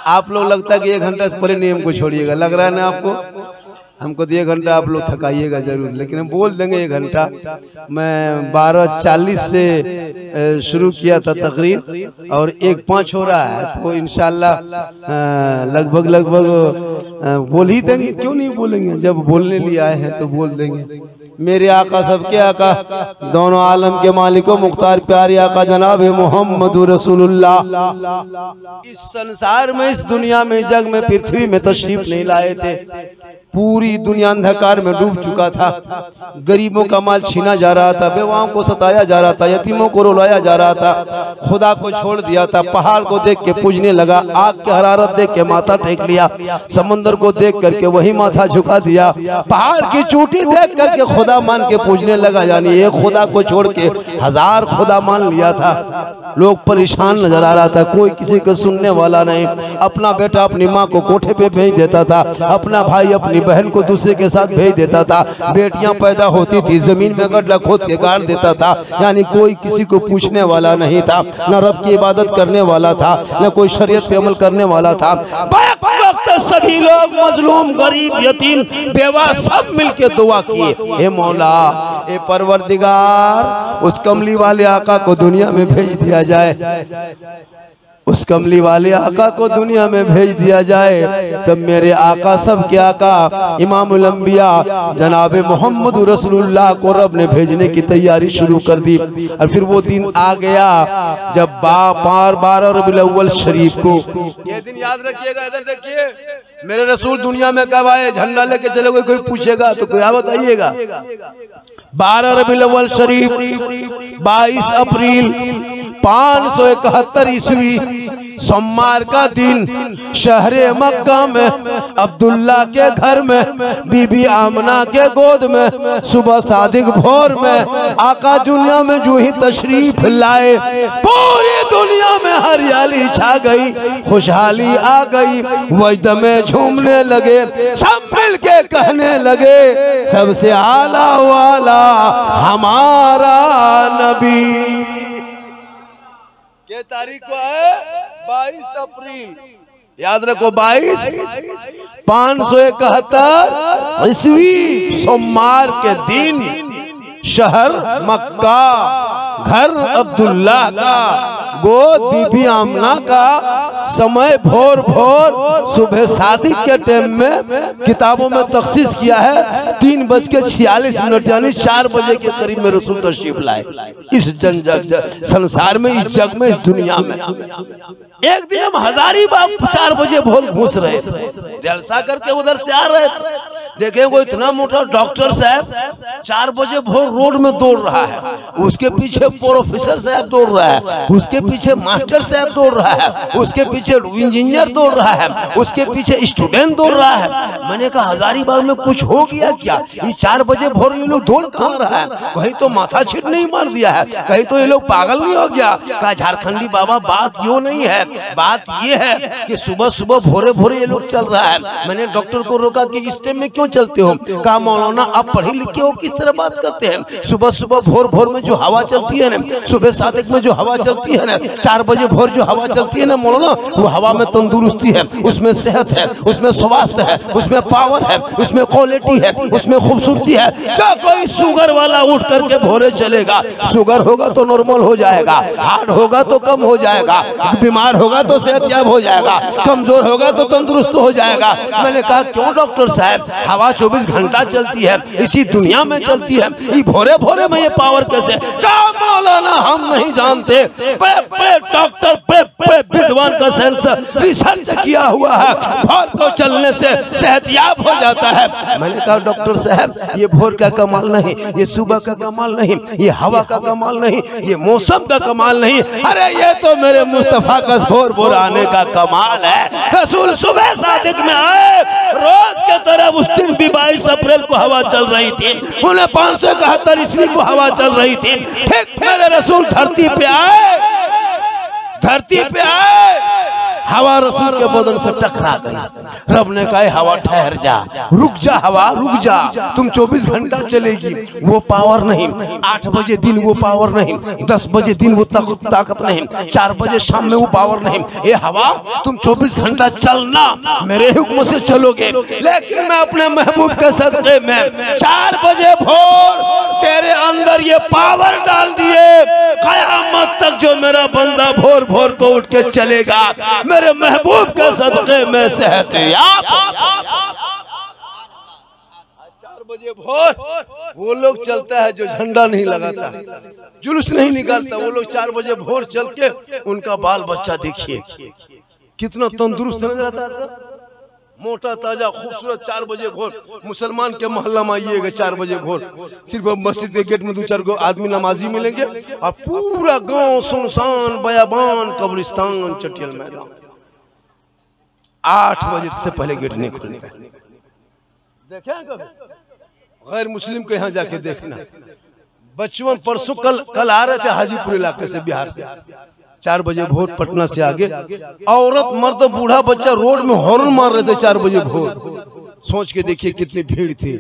आप लोग लगता है कि 1 घंटा से पहले नियम को छोड़िएगा, लग रहा है ना आपको। हमको तो 1 घंटा आप लोग थकाइएगा जरूर, लेकिन हम बोल देंगे 1 घंटा। मैं 12:40 से शुरू किया था तकरीर, और 1:05 हो रहा है, तो इंशाल्लाह लगभग बोल ही देंगे। क्यों नहीं बोलेंगे, जब बोलने लिए आए हैं तो बोल देंगे। मेरे आका सबके आका, दोनों आलम के मालिकों, मुख्तार प्यारे आका जनाब मोहम्मद रसूलुल्लाह इस संसार में, इस दुनिया में, जग में, पृथ्वी में तशरीफ नहीं लाए थे। पूरी दुनिया अंधकार में डूब चुका था। गरीबों का माल छीना जा रहा था, बेवाओं को सताया जा रहा था, यतीमों को रुलाया जा रहा था। खुदा को छोड़ दिया था। पहाड़ को देख के पूजने लगा, आग की हरारत देख के माथा टेक लिया, समंदर को देख करके वही माथा झुका दिया, पहाड़ की चोटी देख करके खुदा खुदा मान के पूजने लगा, यानी एक खुदा को छोड़ के 1000 खुदा मान लिया था। लोग परेशान नजर आ रहा था, कोई किसी को सुनने वाला नहीं। अपना बेटा अपनी माँ को कोठे पे भेज देता था, अपना भाई अपनी बहन को दूसरे के साथ भेज देता था, बेटियां पैदा होती थी जमीन में गड्ढा खोद के गाड़ देता था, यानी कोई किसी को पूछने वाला नहीं था, न रब की इबादत करने वाला था, न कोई शरीयत पे अमल करने वाला था। सभी लोग मजलूम, गरीब, यतीम, बेवा सब मिलके दुआ किए, हे मौला, ए परवरदिगार, उस कमली वाले आका को दुनिया में भेज दिया जाए, उस कमली वाले आका को दुनिया में भेज दिया जाए। तब मेरे आका, सब के आका, इमामुल अंबिया जनाब मोहम्मद रसूलुल्लाह को रब ने भेजने की तैयारी शुरू कर दी। और फिर वो दिन आ गया जब 12 रबीउल अव्वल शरीफ को, ये दिन याद रखिएगा, इधर देखिए, मेरे रसूल दुनिया में कब आए, झंडा लेके चले गए, कोई पूछेगा तो कोई बताइएगा। 12 रबीउल अव्वल शरीफ 22 अप्रैल 571 ईस्वी सोमवार का दिन शहरे मक्का में अब्दुल्ला के घर में बीबी आमना के गोद में सुबह सादिक भोर में आका दुनिया में जो ही तशरीफ लाए, पूरी दुनिया में हरियाली छा गई, खुशहाली आ गई, वजद में झूमने लगे, सब मिल के कहने लगे, सबसे आला वाला हमारा नबी। ये तारीख को है 22 अप्रैल, याद रखो, 22 571 ईस्वी सोमवार के दिन शहर मक्का, घर अब्दुल्ला का, गोद बीबी आमना का, समय भोर भोर सुबह सादिक के टाइम में किताबों में तखसीस किया है 3:46 यानी 4 बजे के करीब में रसूल तशरीफ लाए इस संसार में, इस जग में, इस दुनिया में। एक दिन हम हजारीबाग 4 बजे भोर घुस रहे थे, जलसा करके उधर से आ रहे थे, देखें वो इतना मोटा डॉक्टर साहब 4 बजे भोर रोड में दौड़ रहा है, उसके पीछे प्रोफेसर साहब दौड़ रहा है, उसके पीछे मास्टर साहब दौड़ रहा है, उसके पीछे इंजीनियर दौड़ रहा है, उसके पीछे स्टूडेंट दौड़ रहा है। मैंने कहा हजारीबाग में कुछ हो गया क्या, ये 4 बजे भोर ये लोग दौड़ कहाँ रहा है, कहीं तो माथा छिट नहीं मार दिया है, कहीं तो ये लोग पागल नहीं हो गया। कहा झारखंडी बाबा बात यो नहीं है, बात ये है कि सुबह सुबह भोरे भोरे ये लोग चल रहा है। मैंने डॉक्टर को रोका कि इस टाइम में क्यों चलते हो, कहा मौलाना आप पढ़े लिखे हो, किस तरह बात करते हैं, सुबह सुबह भोर भोर में जो हवा चलती है ना, सुबह सादिक में जो हवा चलती है ना, 4 बजे भोर जो हवा चलती है ना मौलाना, वो हवा में तंदुरुस्ती है, उसमें सेहत है, उसमें स्वास्थ्य है, उसमें पावर है, उसमें क्वालिटी है, उसमें खूबसूरती है। जो कोई शुगर वाला उठ करके भोरे चलेगा, शुगर होगा तो नॉर्मल हो जाएगा, हार्ट होगा तो कम हो जाएगा, बीमार होगा तो सेहतयाब हो जाएगा, कमजोर होगा तो तंदुरुस्त हो जाएगा। मैंने कहा क्यों डॉक्टर साहब, हवा 24 घंटा चलती है, इसी दुनिया में चलती है, ये भोरे भोरे में ये पावर कैसे? कहा मौलाना हम नहीं जानते, डॉक्टर विद्वान का सेंसर रिसर्च किया हुआ है, भोर को चलने से सेहतयाब हो जाता है। मैंने कहा डॉक्टर साहब ये भोर का कमाल नहीं, ये सुबह का कमाल नहीं, ये हवा का कमाल नहीं, ये मौसम का कमाल नहीं, अरे ये तो मेरे मुस्तफा का भोर भोर आने का कमाल है। रसूल सुबह सादिक में आए, रोज के तरह उस दिन भी 22 अप्रैल को हवा चल रही थी, उन्हें 571 ईस्वी को हवा चल रही थी। ठीक मेरे रसूल धरती पे आए, धरती पे आए, हवा रसूल के बदन से टकरा गई। रब ने कहा हवा ठहर जा, रुक जा, हवा रुक जा, तुम 24 घंटा चलेगी, वो पावर नहीं, 8 बजे दिन वो पावर नहीं, 10 बजे दिन वो ताकत नहीं, 4 बजे शाम में वो पावर नहीं। ये हवा तुम 24 घंटा चलना, मेरे हुक्म से चलोगे, लेकिन मैं अपने महबूब के सदक़े में 4 बजे भोर तेरे अंदर ये पावर डाल दिए, क़यामत तक जो मेरा बंदा भोर भोर को उठ के चलेगा, मेरे महबूब के सदक़े में सेहतयाब। 4 बजे भोर वो लोग चलता है जो झंडा नहीं लगाता, जुलूस नहीं निकालता, वो लोग 4 बजे भोर चल के उनका बाल बच्चा देखिए कितना तंदुरुस्त नजर आता है, मोटा ताजा खूबसूरत। 4 बजे भोर मुसलमान के मोहल्ला में आइएगा, 4 बजे भोर सिर्फ मस्जिद के गेट में 2-4 गो आदमी नमाजी मिलेंगे और पूरा गांव सुनसान, बयाबान, कब्रिस्तान, चटियल मैदान। 8 बजे से पहले गेट नहीं खुलेगा, देखें कभी गैर मुस्लिम के यहाँ जाके देखना। बचपन परसों कल आ रहे थे हाजीपुर इलाके से, बिहार से, 4 बजे भोर पटना से आगे, औरत मर्द बूढ़ा बच्चा रोड में हॉर्न मार रहे थे 4 बजे भोर। सोच के देखिए कितनी भीड़ थी।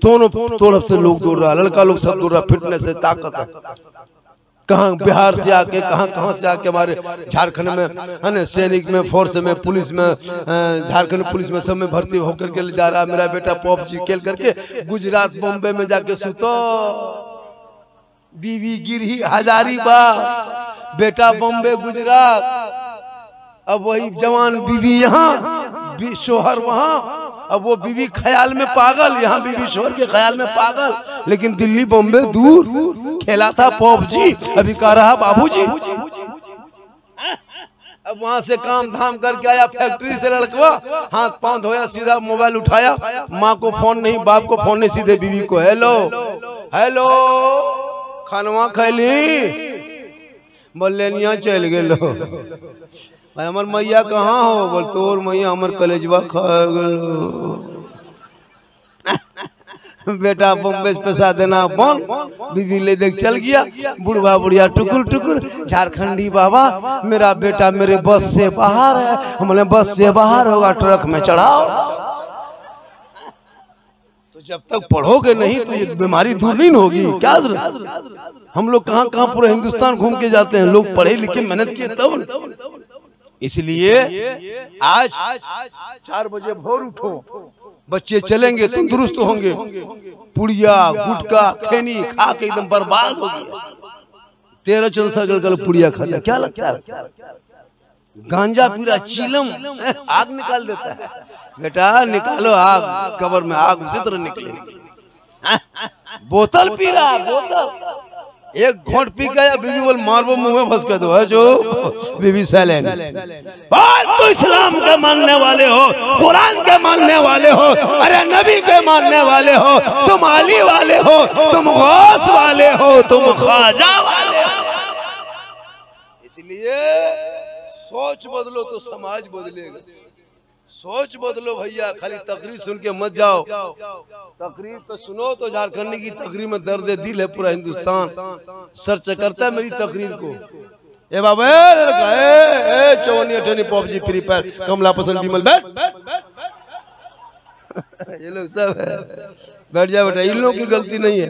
दोनों तरफ से लोग दौड़ रहा, लड़का लोग सब दौड़ रहा, फिटनेस है, ताकत है। कहाँ बिहार से आके, कहाँ से आके हमारे झारखंड में है ना, सैनिक में, फोर्स में, पुलिस में, झारखंड पुलिस में सब में भर्ती होकर के जा रहा। मेरा बेटा पबजी खेल करके गुजरात बॉम्बे में जाके सुतो, बीवी गिरी हजारीबाग, बेटा बॉम्बे गुजरात। अब वही जवान बीवी यहाँ, शोहर वहाँ। अब वो बीवी ख्याल में पागल, यहाँ बीवी शोहर के ख्याल में पागल, लेकिन दिल्ली बॉम्बे दूर खेला था पबजी। अभी कह रहा बाबूजी। अब वहां से काम धाम करके आया फैक्ट्री से लड़कवा, हाथ पांव धोया, सीधा मोबाइल उठाया, माँ को फोन नहीं, बाप को फोन नहीं, सीधे बीवी को हेलो हेलो, खानवा खैली, बोलेनिया चल गए। हमर मैया कहाँ हो? बोल तोर मैया हमर कलेजवा खा गलो। बेटा बॉम्बे से पैसा देना बन, बीवी ले देख चल गया। बुढ़वा बुढ़िया टुकुर टुकुर, झारखंडी बाबा मेरा बेटा मेरे बस से बाहर है। हमने बस से बाहर होगा, ट्रक में चढ़ाओ। तो जब तक पढ़ोगे नहीं तो ये बीमारी दूर नहीं होगी। क्या हम लोग कहाँ कहाँ पूरा हिंदुस्तान घूम के जाते हैं, लोग पढ़े लिखे मेहनत किए तब। इसलिए आज 4 बजे भोर उठो, बच्चे चलेंगे तंदुरुस्त होंगे। पुड़िया गुटका खैनी खा के एकदम बर्बाद हो गया। 13-14 साल का पुड़िया खाता, क्या लगता है? गांजा पीरा चीलम आग निकाल देता है। बेटा निकालो आग, कब्र में आग उसी तरह निकलेगी। बोतल पी रहा, बोतल एक घोट पी गया, बीवी बोल मारबो मुंह में फंस के दो है जो। बीवी साइलेंट। तो इस्लाम के मानने वाले हो, कुरान के मानने वाले हो, अरे नबी के मानने वाले हो, तुम अली वाले हो, तुम गौस वाले हो, तुम ख्वाजा वाले हो। इसलिए सोच बदलो तो समाज बदलेगा। सोच बदलो भैया, खाली तकरीर सुन के मत जाओ। तकरीर पे सुनो तो झारखंडी की तकरीर में दर्द दिल है। पूरा हिंदुस्तान सर्च करता है मेरी तकरीर को। ए बाबा चौनी अठनी पबजी फ्री फायर कमला पसंद विमल बैठ ये लोग सब है। बैठ जा बेटा, इन लोगों की गलती नहीं है।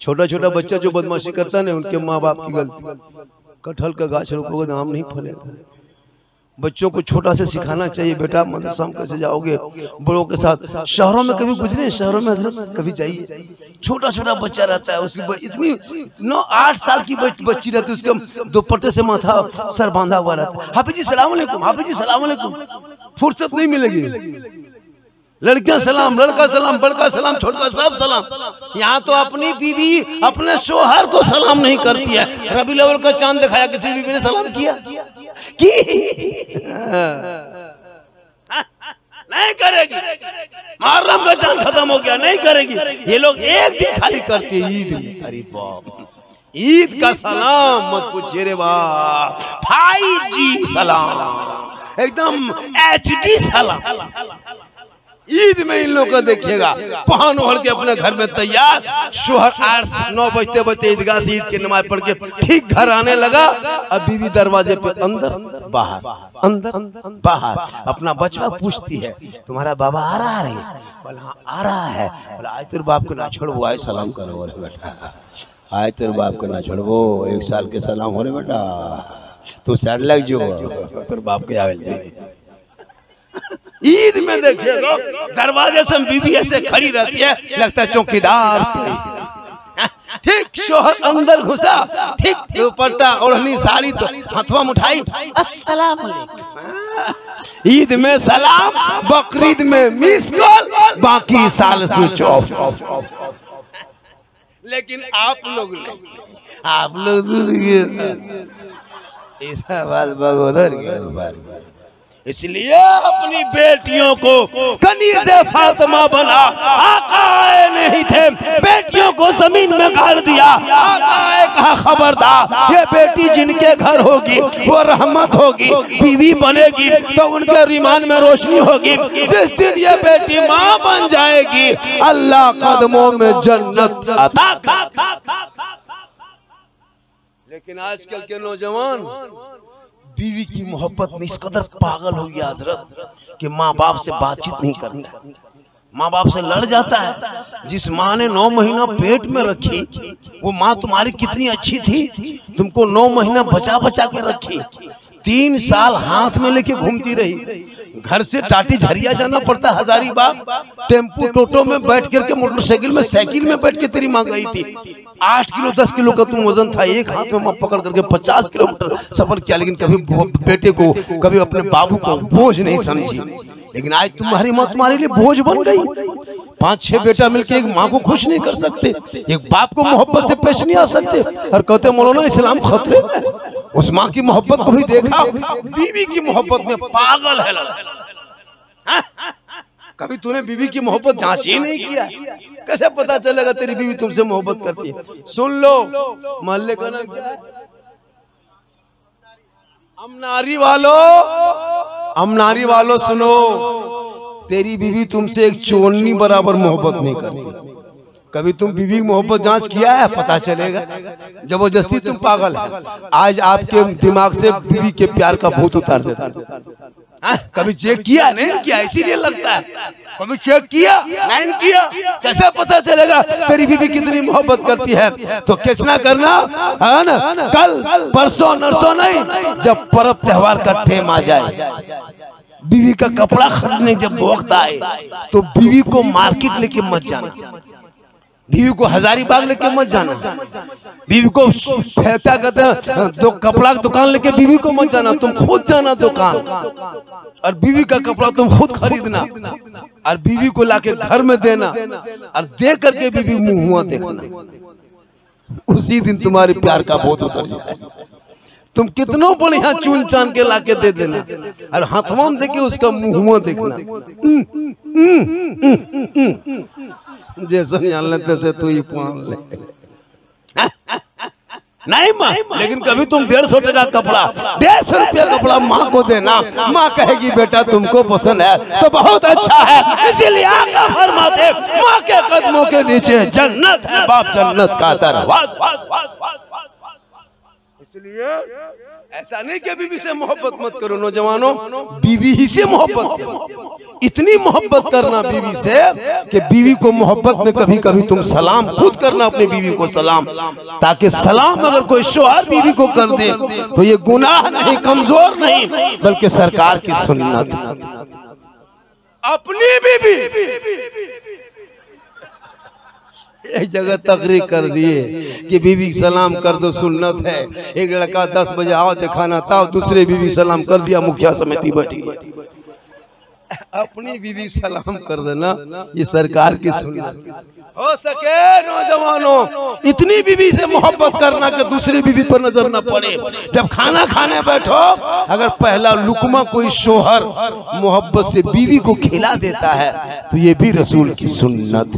छोटा छोटा बच्चा जो बदमाशी करता है ना, उनके माँ बाप की गलती। कटहल का गाछ रोपोगे आम नहीं फलेगा। बच्चों को छोटा से सिखाना चाहिए, बेटा मदरसा में कैसे जाओगे, बड़ों के साथ। शहरों में कभी गुजरे, शहरों में हजरत कभी जाइए, छोटा छोटा बच्चा रहता है, उसकी इतनी 9-8 साल की बच्ची रहती है, उसके दुपट्टे से माथा सर बांधा हुआ रहता है। हाफिज जी सलाम अलैकुम, हाफिज जी सलाम अलैकुम। फुर्सत नहीं मिलेगी। लड़कियां सलाम, लड़का सलाम, बड़का सलाम, छोटा सब सलाम। यहाँ तो अपनी बीवी अपने शोहर को सलाम नहीं करती है। रबी लेवल का चांद दिखाया, किसी बीवी ने सलाम किया कि नहीं करेगी। मुहर्रम का चांद खत्म हो गया, नहीं करेगी। ये लोग एक दिन खाली करते, ईद में। अरे बाप, ईद का सलाम मत पूछिए रे बाप। 5G सलाम, एकदम HD सलाम। ईद में इन लोगों को देखिएगा पहन ओढ़ के अपने घर में तैयार। शोहर 8-9 बजते बजते ईदगाह से ईद की नमाज पढ़ के ठीक घर आने लगा। अब बीवी दरवाजे पे अंदर बाहर, अंदर बाहर। अपना बचवा पूछती है तुम्हारा बाबा आ रहा है? बोला हाँ आ रहा है। बोला आज तेरे बाप को ना छोड़ो, आए सलाम करो रे बेटा, आज तेरे बाप को ना छोड़ो, 1 साल के सलाम हो रे बेटा, तू साइड लग जो तेरे बाप के आवे। ईद में देखिएगा दरवाजे से बीवी ऐसे खड़ी रहती है, लगता है चौकीदार। ठीक शोहर अंदर घुसा, ठीक दुपट्टा ओढ़नी साड़ी तो हथवा उठाई, अस्सलाम वालेकुम। ईद में सलाम, बकरीद में मिस कॉल, बाकी साल स्विच ऑफ। लेकिन आप लोग ऐसा बात बगोदर के इसलिए अपनी बेटियों को कनीज़े फातिमा बना। आका नहीं थे, बेटियों को जमीन में गाड़ दिया। आका कहा खबरदार, ये बेटी जिनके घर होगी वो रहमत होगी, बीवी बनेगी तो उनके रीमान में रोशनी होगी। जिस दिन ये बेटी माँ बन जाएगी अल्लाह कदमों में जन्नत अता कर। लेकिन आजकल के नौजवान बीवी की मोहब्बत में इस कदर पागल हो गया हजरत कि माँ बाप से बातचीत नहीं करता, माँ बाप से लड़ जाता है। जिस माँ ने 9 महीना पेट में रखी वो माँ तुम्हारी कितनी अच्छी थी, तुमको 9 महीना बचा बचा के रखी, 3 साल हाथ में लेके घूमती रही। घर से टाटी झरिया जाना पड़ता, हजारीबाग टेम्पो टोटो में बैठ करके, मोटरसाइकिल में साइकिल में बैठ के तेरी माँ गई थी। 8 किलो 10 किलो का तुम वजन था, एक हाथ में माँ पकड़ करके 50 किलोमीटर सफर किया, लेकिन कभी बेटे को, कभी अपने बाबू को बोझ नहीं समझी। लेकिन आज तुम्हारी माँ तुम्हारे लिए बोझ बन गई। 5-6 बेटा मिलके एक माँ को खुश नहीं कर सकते, एक बाप को मोहब्बत से पेश नहीं आ सकते, और कहते मौलाना इस्लाम खतरे में। उस माँ की मोहब्बत को भी देखा, बीवी की मोहब्बत में पागल है लड़का। कभी तूने बीवी की मोहब्बत जांच ही नहीं किया, कैसे पता चलेगा तेरी बीवी तुमसे मोहब्बत करती है? सुन लो, मोहल्ले का नाम क्या है? अमनारी वालों सुनो, तेरी बीवी तुमसे एक चोरनी बराबर मोहब्बत नहीं करती। कभी तुम बीवी की मोहब्बत जांच किया है? पता चलेगा। जबरदस्ती तुम पागल है। आज आपके दिमाग से बीवी के प्यार का भूत उतार देता। कभी चेक किया? नहीं किया, इसीलिए लगता है। कभी चेक किया? नहीं किया, कैसे पता चलेगा तेरी बीवी कितनी मोहब्बत करती है? तो किसना करना है ना, कल परसों नरसों नहीं, जब पर्व त्योहार का टेम आ जाए, बीवी का कपड़ा खरीदने जब वक्त आए, तो बीवी को मार्केट लेके मत जाना, बीवी को हजारीबाग लेके मत जाना, बीवी को क्या कहते हैं तो कपड़ा की दुकान लेके बीवी को मत जाना, तुम खुद जाना दुकान, और बीवी का कपड़ा तुम खुद खरीदना, और बीवी को लाके घर में देना, और दे करके बीवी मुंह हुआ देखना। उसी दिन तुम्हारे प्यार का भूत उतर जाए। तुम कितनों बढ़िया चुन चान के लाके दे देना, और हाथवा में देके उसका मुंह हुआ देखना। जैसे तैसे तू ही पान ले। नहीं माँ, लेकिन कभी तुम 150 टका कपड़ा, 150 रुपया कपड़ा माँ को देना, माँ कहेगी बेटा तुमको पसंद है तो बहुत अच्छा है, इसीलिए आका फरमाते माँ के कदमों के नीचे जन्नत है, बाप जन्नत का दरवाजा। इसलिए ऐसा नहीं कि बीवी से मोहब्बत मत करो नौजवानों, बीवी ही से मोहब्बत करो। इतनी मोहब्बत करना बीवी से कि बीवी को मोहब्बत में कभी कभी तुम सलाम खुद करना अपनी बीवी को सलाम, ताकि सलाम अगर कोई शौहर बीवी को कर दे तो ये गुनाह नहीं, कमजोर नहीं, बल्कि सरकार की सुन्नत। अपनी बीवी एक जगह तकरीर कर दिए कि बीवी सलाम कर दो सुन्नत है। एक लड़का 10 बजे आओ दिखाना था, दूसरे बीवी सलाम कर दिया, मुखिया समिति बैठी। अपनी बीवी सलाम कर देना ये सरकार की सुन्नत। हो सके नौजवानों इतनी बीवी से मोहब्बत करना कि दूसरी बीवी पर नजर न पड़े। जब खाना खाने बैठो, अगर पहला लुकमा कोई शोहर मोहब्बत से बीवी को खिला देता है तो ये भी रसूल की सुन्नत।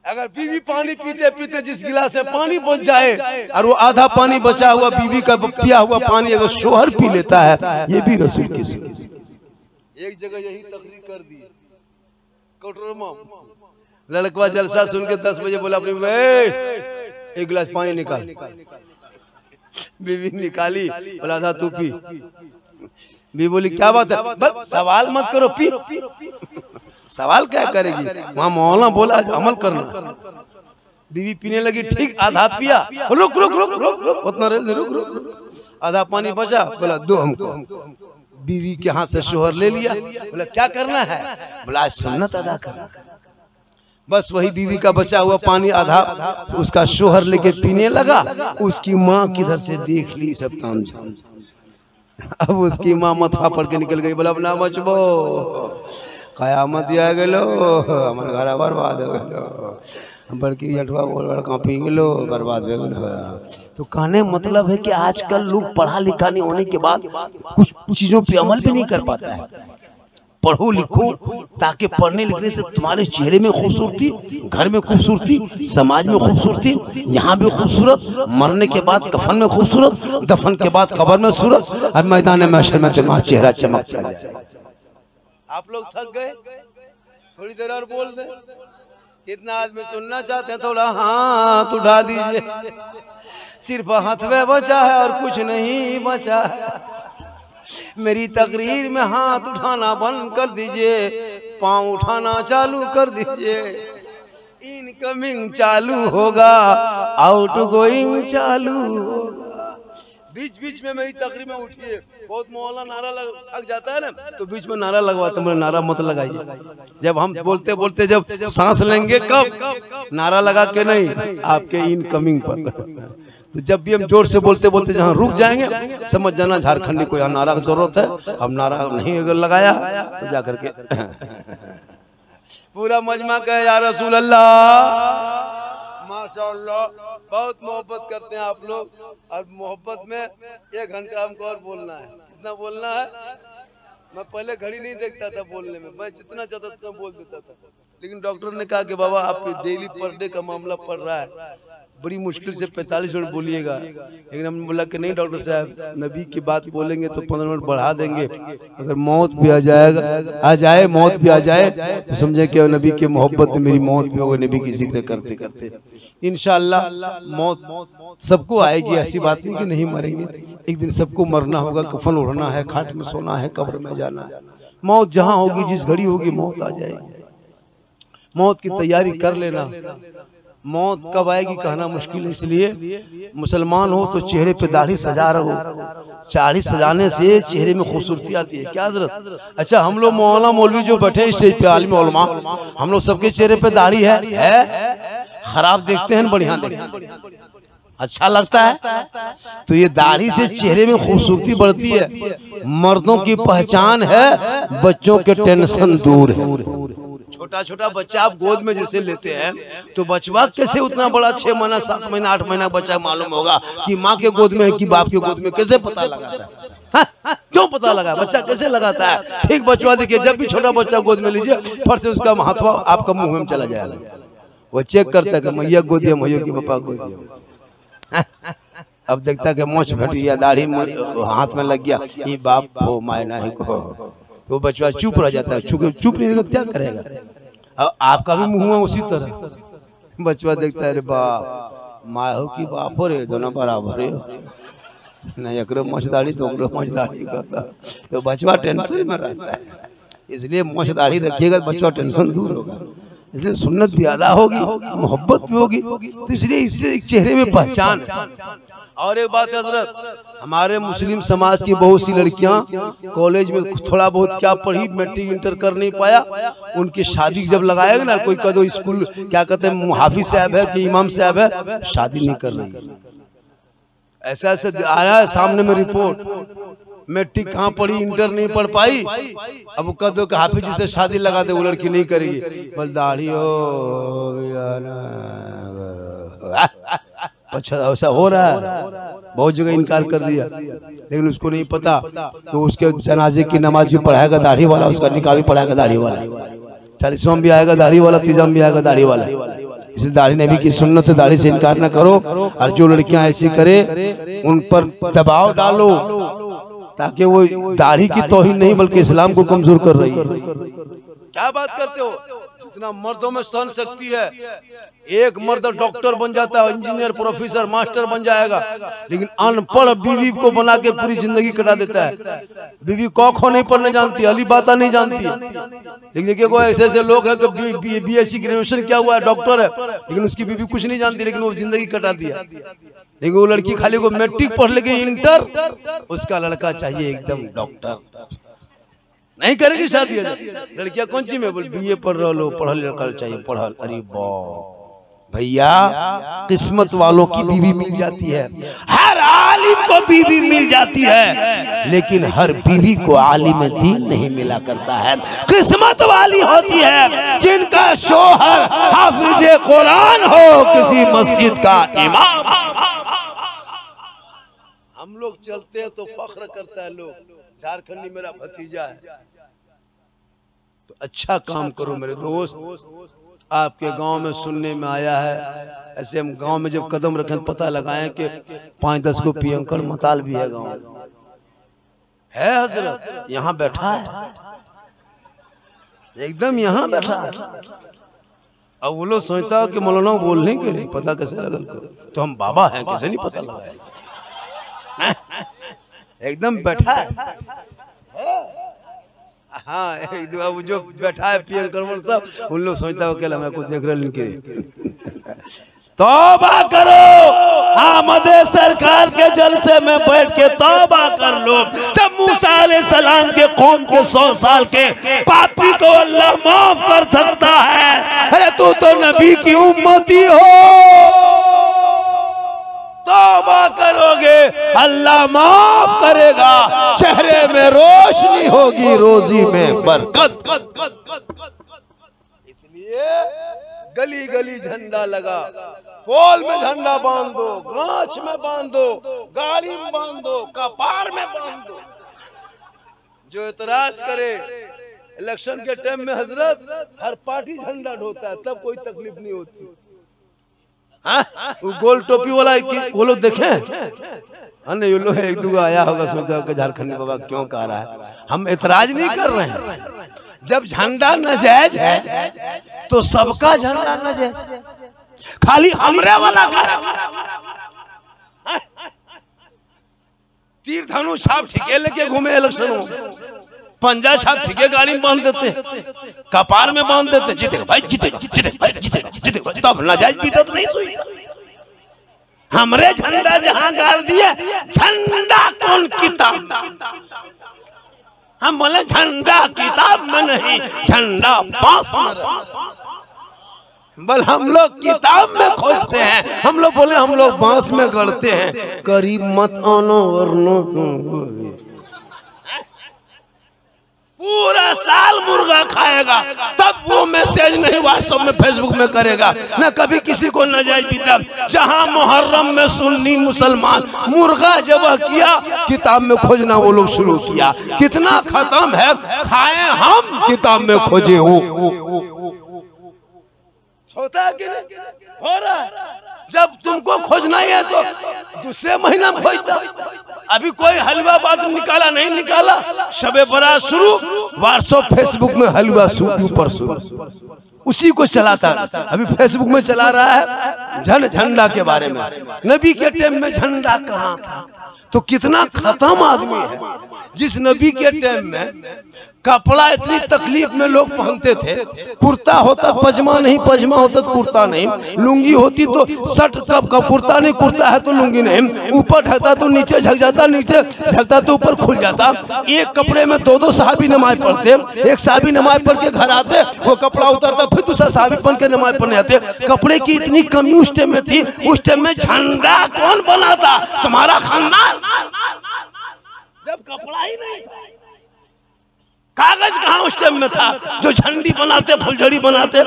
अगर बीवी पानी पीते पीते जिस गिलास से पानी बच जाए और वो आधा पानी बचा हुआ बीवी का पिया हुआ पानी अगर शोहर पी लेता है, ये भी रसूल की सुन्नत। एक जगह यही तकरीर कर दी, कोटरमा लड़कवा जलसा सुन के 10 बजे बोला अपनी एक गिलास पानी निकाल। बीवी निकाली, बोला था तू पी। बीवी बोली क्या बात है, बस सवाल मत करो, पी। सवाल क्या करेगी, वहां मौलाना बोला अमल करना। बीवी पीने लगी, ठीक आधा पिया, रुक रुक रुक रुक रुक उतना रुक रुक, आधा पानी बचा, बोला दो हमको। बीवी के हाथ से शोहर ले लिया, बोला क्या करना है, बोला सुन्नत अदा करना। बस वही बीवी का बचा हुआ पानी आधा उसका शोहर लेके पीने लगा। उसकी माँ किधर से देख ली सब काम झाम। अब उसकी माँ मथा पड़ के निकल गई, बोला ना मचबो, कयामत आ गलो, हमारे घर बर्बाद हो गलो। बड़की जटवा बड़का पी लो बर्बाद हो गए। तो कहने मतलब है कि आजकल लोग पढ़ा लिखा नहीं होने के बाद कुछ चीज़ों पे अमल भी नहीं कर पाता है। पढ़ो लिखो ताकि पढ़ने लिखने से तुम्हारे चेहरे में खूबसूरती, घर में खूबसूरती, समाज में खूबसूरती, यहाँ भी खूबसूरत, मरने के बाद कफन में खूबसूरत, दफन के बाद कब्र में सूरत, और मैदान महशर में तुम्हारा चेहरा चमकता जाए। आप लोग थक गए, थोड़ी देर और बोल दे। कितना आदमी सुनना चाहते हैं? थोड़ा हाथ उठा दीजिए। सिर्फ हाथवे बचा है और कुछ नहीं बचा है। मेरी तकरीर में हाथ उठाना बंद कर दीजिए, पांव उठाना चालू कर दीजिए। इनकमिंग चालू होगा, आउट गोइंग चालू होगा। बीच बीच में मेरी तकरीर में उठिए। बहुत मौला नारा थक जाता है ना, तो बीच में नारा लगवाते, मेरा नारा मत लगाइए। जब हम बोलते बोलते जब सांस लेंगे कब, नारा लगा के नहीं, आपके इनकमिंग पर। तो जब भी हम जोर से बोलते बोलते जहाँ रुक जाएंगे, समझ जाना झारखंडी को यहाँ नारा की जरूरत है। अब नारा नहीं अगर लगाया तो जाकर के पूरा मजमा कहे या रसूल अल्लाह। माशाअल्लाह, बहुत मोहब्बत करते हैं आप लोग, और मोहब्बत में 1 घंटा हमको और बोलना है। कितना बोलना है? मैं पहले घड़ी नहीं देखता था बोलने में, मैं जितना चाहता उतना बोल देता था। लेकिन डॉक्टर ने कहा कि बाबा आपके डेली पर डे का मामला पड़ रहा है, बड़ी मुश्किल से 45 मिनट बोलिएगा। लेकिन हमने बोला कि नहीं डॉक्टर साहब, नबी की बात बोलेंगे तो 15 मिनट बढ़ा देंगे। अगर मौत भी आ जाए मौत भी आ जाए तो समझे कि नबी के मोहब्बत में मेरी मौत भी होगी, नबी की जिक्र करते करते। इंशाअल्लाह मौत सबको आएगी, ऐसी बात नहीं कि नहीं मरेंगे। एक दिन सबको मरना होगा, कफन ओढ़ना है, खाट में सोना है, कब्र में जाना है। मौत जहाँ होगी, जिस घड़ी होगी, मौत आ जाएगी। मौत की तैयारी कर लेना। मौत कब आएगी कहना मुश्किल है, इसलिए मुसलमान हो तो चेहरे पे दाढ़ी सजा रहो। दाढ़ी सजाने से चेहरे में खूबसूरती आती है। क्या हजरत? अच्छा, हम लोग मौलाना मौलवी जो बैठे स्टेज पे, आलिम उलमा, हम लोग सबके चेहरे पे दाढ़ी है? खराब देखते हैं, बढ़िया देखते हैं, अच्छा लगता है? तो ये दाढ़ी से चेहरे में खूबसूरती बढ़ती है। मर्दों की पहचान है बच्चों के टेंशन दूर है। छोटा छोटा बच्चा आप गोद में जैसे लेते हैं, तो बचवा कैसे उतना बड़ा 6 महीना 7 महीना 8 महीना बच्चा मालूम होगा कि माँ के गोद में है कि बाप के गोद में? कैसे पता लगाता है? क्यों पता लगा? बच्चा कैसे लगाता है? ठीक बचवा देखिए, जब भी छोटा बच्चा गोद में लीजिए, फट से उसका हाथवा आपका मुंह में चला जाएगा। वो चेक करता है कि मैया गोदिया, मैया की पापा गोदिया। अब देखता है कि मोछ भटिया, दाढ़ी हाथ में लग गया, ये बाप हो माय नहीं को, तो बच्चा चुप रह जाता है। चुप नहीं रहेगा क्या करेगा? अब आपका भी मुंह है उसी तरह। बच्चा देखता है, अरे बाप माँ हो कि बाप हो रे, दोनों बराबर है, नहीं एकरो मोछदारी तो ओकरो मोछदारी करता, तो बच्चा टेंशन में रहता है। इसलिए मोछदारी रखिएगा, बच्चा टेंशन दूर होगा। इसलिए सुन्नत भी अदा होगी, मोहब्बत भी होगी, तो इसलिए इससे एक चेहरे में पहचान। और एक बात हजरत, हमारे मुस्लिम समाज की बहुत सी लड़कियां कॉलेज में थोड़ा बहुत क्या पढ़ी, मैट्रिक इंटर कर नहीं पाया, उनकी शादी जब लगाएगा ना, कोई कदो स्कूल क्या कहते हैं, हाफिज साहब है कि इमाम साहब है, शादी नहीं कर रही। ऐसा ऐसे आया है सामने में रिपोर्ट। मैट्रिक कहाँ पढ़ी, इंटर नहीं पढ़ पाई, अब कह दो कि हाफिज जी से शादी लगा दे, वो लड़की नहीं करेगी। बल दाढ़ी हो अच्छा, ऐसा हो रहा है, बहुत जगह इनकार कर दिया। लेकिन उसको नहीं पता तो उसके जनाजे की नमाज भी पढ़ाएगा दाढ़ी वाला, उसका निकाह भी पढ़ाएगा दाढ़ी वाला, 40वां भी आएगा दाढ़ी वाला, 30वां भी आएगा दाढ़ी वाला। इसलिए दाढ़ी नबी की सुन्नत है, दाढ़ी से इनकार न करो। और जो लड़कियां ऐसी करे उन पर दबाव डालो, ताकि वो दाढ़ी की तौहीन नहीं बल्कि इस्लाम को कमजोर कर रही है। क्या बात करते हो? जितना मर्दों में सहन शक्ति है, एक मर्द डॉक्टर बन जाता है, इंजीनियर, प्रोफेसर, मास्टर बन जाएगा, लेकिन अनपढ़ बीवी को बना के पूरी जिंदगी कटा देता है। बीवी क ख नहीं पढ़ने जानती, अली बाता नहीं जानती। लेकिन देखिए ऐसे ऐसे लोग हैं कि BSc ग्रेजुएशन क्या हुआ है, डॉक्टर है, लेकिन उसकी बीवी कुछ नहीं जानती, लेकिन वो जिंदगी कटा दिया। लेकिन वो लड़की खाली को मैट्रिक पढ़ लेके इंटर, उसका लड़का चाहिए एकदम डॉक्टर, नहीं करेगी शादी। लड़कियां कौन सी में बोल BA पढ़ रहा लो, पढ़ल लड़का चाहिए, पढ़ल। अरे भैया, किस्मत वालों की बीवी मिल जाती है। हर हाल आलिम को बीवी मिल जाती है, लेकिन हर बीवी को आलिम दीन नहीं मिला करता है। किस्मत वाली होती है जिनका शोहर हाफिज कुरान हो, किसी मस्जिद का इमाम। हम लोग चलते हैं तो फख्र करता है लोग, झारखंडी मेरा भतीजा है। तो अच्छा काम करो मेरे दोस्त। आपके गांव में सुनने में आया है, ऐसे हम गांव में जब कदम रखें तो पता लगाएं कि 5-10 को पियंकड़ मताल भी है गांव में। है हजरत यहाँ बैठा है, एकदम यहाँ बैठा है। अब वो लोग सोचता कि मौलाना बोलने के लिए पता कैसे लगल, तो हम बाबा हैं कैसे नहीं पता लगा। एकदम बैठा है। हाँ, अब जो बैठा है पियंकर सब, उन लोग सोचता हो अकेला हमरा कुछ देख रहे। तौबा करो, आमदे सरकार के जलसे में बैठ के तौबा कर लो। जब मूसा अलैहिस्सलाम के कौम के 100 साल के पापी को अल्लाह माफ कर सकता है, अरे तू तो नबी की उम्मती हो। तौबा करोगे अल्लाह माफ करेगा, चेहरे में रोशनी होगी, रोजी में बरकत। इसलिए गली गली झंडा लगा, पोल में झंडा बांध दो, गांच में बांध दो, गाड़ी में बांध दो, कपार में बांध दो। जो एतराज करे इलेक्शन के टाइम में हजरत हर पार्टी झंडा ढोता है, तब कोई तकलीफ नहीं होती। वो गोल टोपी वाला वो लोग देखे नहीं, वो लोग एक दो आया होगा, सोचा होगा झारखंडी बाबा क्यों कह रहा है। हम एतराज नहीं कर रहे हैं। जब झंडा नाजायज है तो सबका झंडा नाजायज, खाली हमरे वाला का। तीर धनुष छाप ठीके लेके घूमे इलेक्शन में, पंजा छाप ठीके गाड़ी में बांध देते, कपार में बांध देते, जीतेगा भाई, जीतेगा जीतेगा भाई, जीतेगा जीतेगा, तब नाजायज पीता तो नहीं सुई। हमरे झंडा जहां गाड़ दिए, झंडा कौन किताब। हम बोले झंडा किताब में नहीं, झंडा बांस में। बल हम लोग किताब में खोजते हैं, हम लोग बोले हम लोग बांस में गढ़ते हैं। करीब मत आनो वरनो तुम। पूरा साल मुर्गा खाएगा, तब वो मैसेज नहीं व्हाट्सएप में फेसबुक में करेगा, न कभी किसी को नाजायज पीता। जहां मुहर्रम में सुन्नी मुसलमान मुर्गा जबह किया, किताब में खोजना वो लोग शुरू किया। कितना खत्म है, खाए हम किताब में खोजे हो। होता है कि नहीं? हो रहा है। जब तुमको खोजना ही है तो दूसरे महीना में खोजता। अभी कोई हलवा बाद निकाला नहीं निकाला, शबे बरात शुरू, व्हाट्सएप फेसबुक में हलवा ऊपर शुरू, उसी को चलाता। अभी फेसबुक में चला रहा है झंडा के बारे में। नबी के टाइम में झंडा कहाँ था? तो कितना खत्म आदमी है। जिस नबी के टाइम में कपड़ा इतनी तकलीफ में लोग पहनते थे, कुर्ता होता पजमा नहीं, पजमा होता तो कुर्ता नहीं, लुंगी होती तो शर्ट कब का, कुर्ता नहीं, कुर्ता है तो लुंगी नहीं, ऊपर ढकता तो नीचे झक जाता, नीचे झकता तो ऊपर खुल जाता। एक कपड़े में 2-2 साहबी नमाज पढ़ते, एक साहबी नमाज पढ़ के घर आते, वो कपड़ा उतरता, फिर दूसरा साहबी पहन के नमाज पढ़ने आते। कपड़े की इतनी कमी उस टाइम में थी। उस टाइम में झंडा कौन बनाता? तुम्हारा खानदान। जब कपड़ा ही नहीं था, कागज कहाँ उस टाइम में था जो झंडी बनाते, फुलझड़ी बनाते?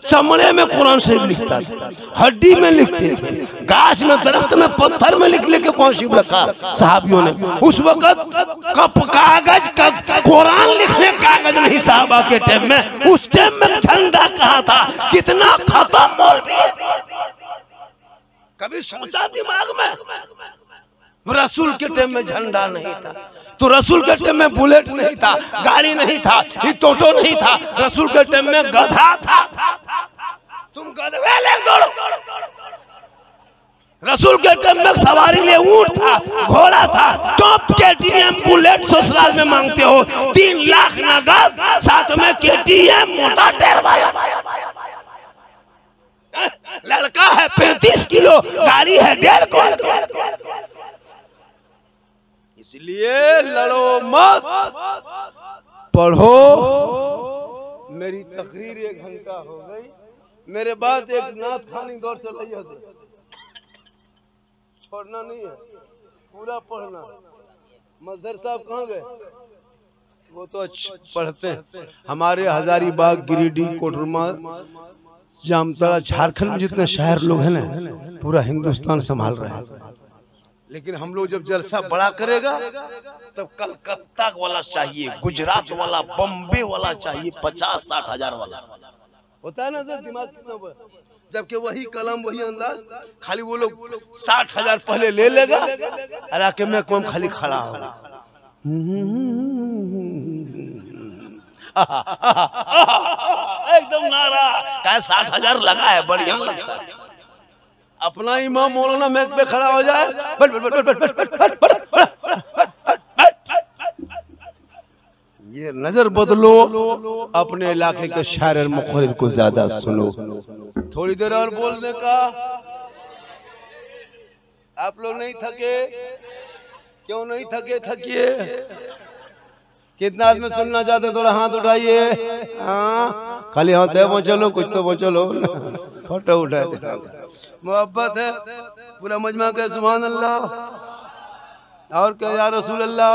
चमड़े में कुरान शरीफ लिखता था, हड्डी में लिखते थे, गाछ में, दरख्त में, पत्थर में लिख लेके कौन सी रखा साहबियों ने। उस वक्त कागज का कुरान लिखने कागज नहीं साहबा के टाइम में। उस टाइम में झंडा कहाँ था? कितना खत्म मौलवी। कभी सोचा दिमाग में? रसूल के टाइम में झंडा नहीं था, तो रसूल के टाइम में बुलेट नहीं था, गाड़ी नहीं था, टोटो नहीं था। रसूल के टाइम में गधा था। तुम गधे ले दौड़ो। रसूल के टाइम में सवारी ले ऊंट था, घोड़ा था। टॉप केटीएम बुलेट ससुराल में मांगते हो, 3 लाख नगद, साथ में केटीएम मोटा टायर वाला। लड़का है 35 किलो, गाड़ी है 1.5 क्विंटल। इसलिए लड़ो मत, पढ़ो। मेरी तकरीर 1 घंटा हो गई, मेरे बाद एक नात खानी दौड़ चल रही है, छोड़ना नहीं है। पूरा पढ़ना। मजहर साहब कहाँ गए? वो तो अच्छे पढ़ते हैं। हमारे हजारीबाग, गिरिडीह, कोडरमा, जामताड़ा, झारखंड में जितने शहर लोग हैं ना, पूरा हिंदुस्तान संभाल रहे हैं। लेकिन हम लोग जब जलसा बड़ा करेगा तब कलकत्ता वाला चाहिए, गुजरात वाला, बम्बे वाला चाहिए, 50-60 हजार वाला होता है ना सर, दिमाग कितना। जबकि वही कलम, वही अंदाज, खाली वो लोग 60 हजार पहले ले लेगा और आके मैं कौन खाली खड़ा होगा। एकदम नारा क्या 60 हजार लगा है, बढ़िया लगता है। अपना इमाम मौलाना मैक पे खड़ा हो जाए, but but but but but but but, ये नजर बदलो, अपने इलाके के शायर और मुखरिर को ज्यादा सुनो। थोड़ी देर और बोलने का। आप लोग नहीं थके? क्यों नहीं थके? थकिए। कितना आदमी सुनना चाहते? थोड़ा हाथ उठाइए। हाँ, खाली हाथ है वो, चलो कुछ तो वो, चलो फोटो उठाए थे। मोहब्बत है, पूरा मजमा के सुभान अल्लाह और क्या या रसूल अल्लाह।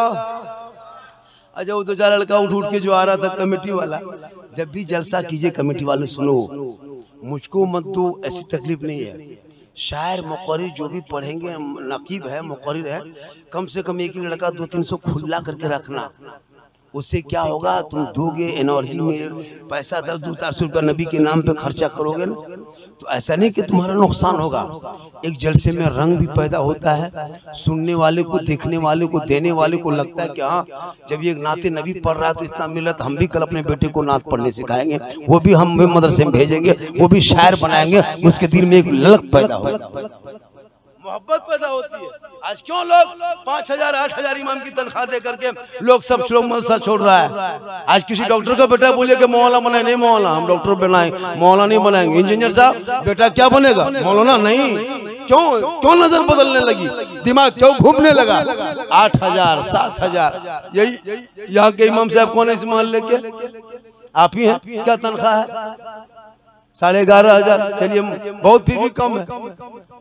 अच्छा, वो दो चार लड़का उठ उठ के जो आ रहा था कमेटी वाला, जब भी जलसा कीजिए कमेटी वाले सुनो, मुझको मत दो, ऐसी तकलीफ नहीं है। शायर मुकर्रिर जो भी पढ़ेंगे, नकीब है, मुकर्रिर है, कम से कम एक लड़का 200-300 खुला करके रखना। उससे क्या होगा, तुम दोगे एनर्जी में पैसा, 10-400 रुपया नबी के नाम पे खर्चा करोगे ना, तो ऐसा नहीं कि तुम्हारा नुकसान होगा। एक जलसे में रंग भी पैदा होता है, सुनने वाले को, देखने वाले को, देने वाले को लगता है कि हाँ, जब ये नाते नबी पढ़ रहा है तो इतना मिला, तो हम भी कल अपने बेटे को नात पढ़ने सिखाएंगे, वो भी हम मदरसे में भेजेंगे, वो भी शायर बनाएंगे, उसके दिल में एक ललक पैदा होगा, मोहब्बत पैदा होती है। आज क्यों लोग 5,000-8,000 इमाम की तनख्वाह दे करके लोग सब श्लोक मदरसा छोड़ रहा है। आज किसी डॉक्टर का बेटा बोलिए कि मौलाना बनाए, नहीं मौलाना, हम डॉक्टर बनाए, मौलाना नहीं बनाएंगे। इंजीनियर साहब बेटा क्या बनेगा? मौलाना नहीं। क्यों नजर बदलने लगी, दिमाग क्यों घूमने लगा? 8,000, 7,000, यही यहाँ के इमाम साहब कौन है इस मोहल्ले के? आप ही हैं। क्या तनख्वाह है? 11,500। चलिए बहुत फिर भी कम है।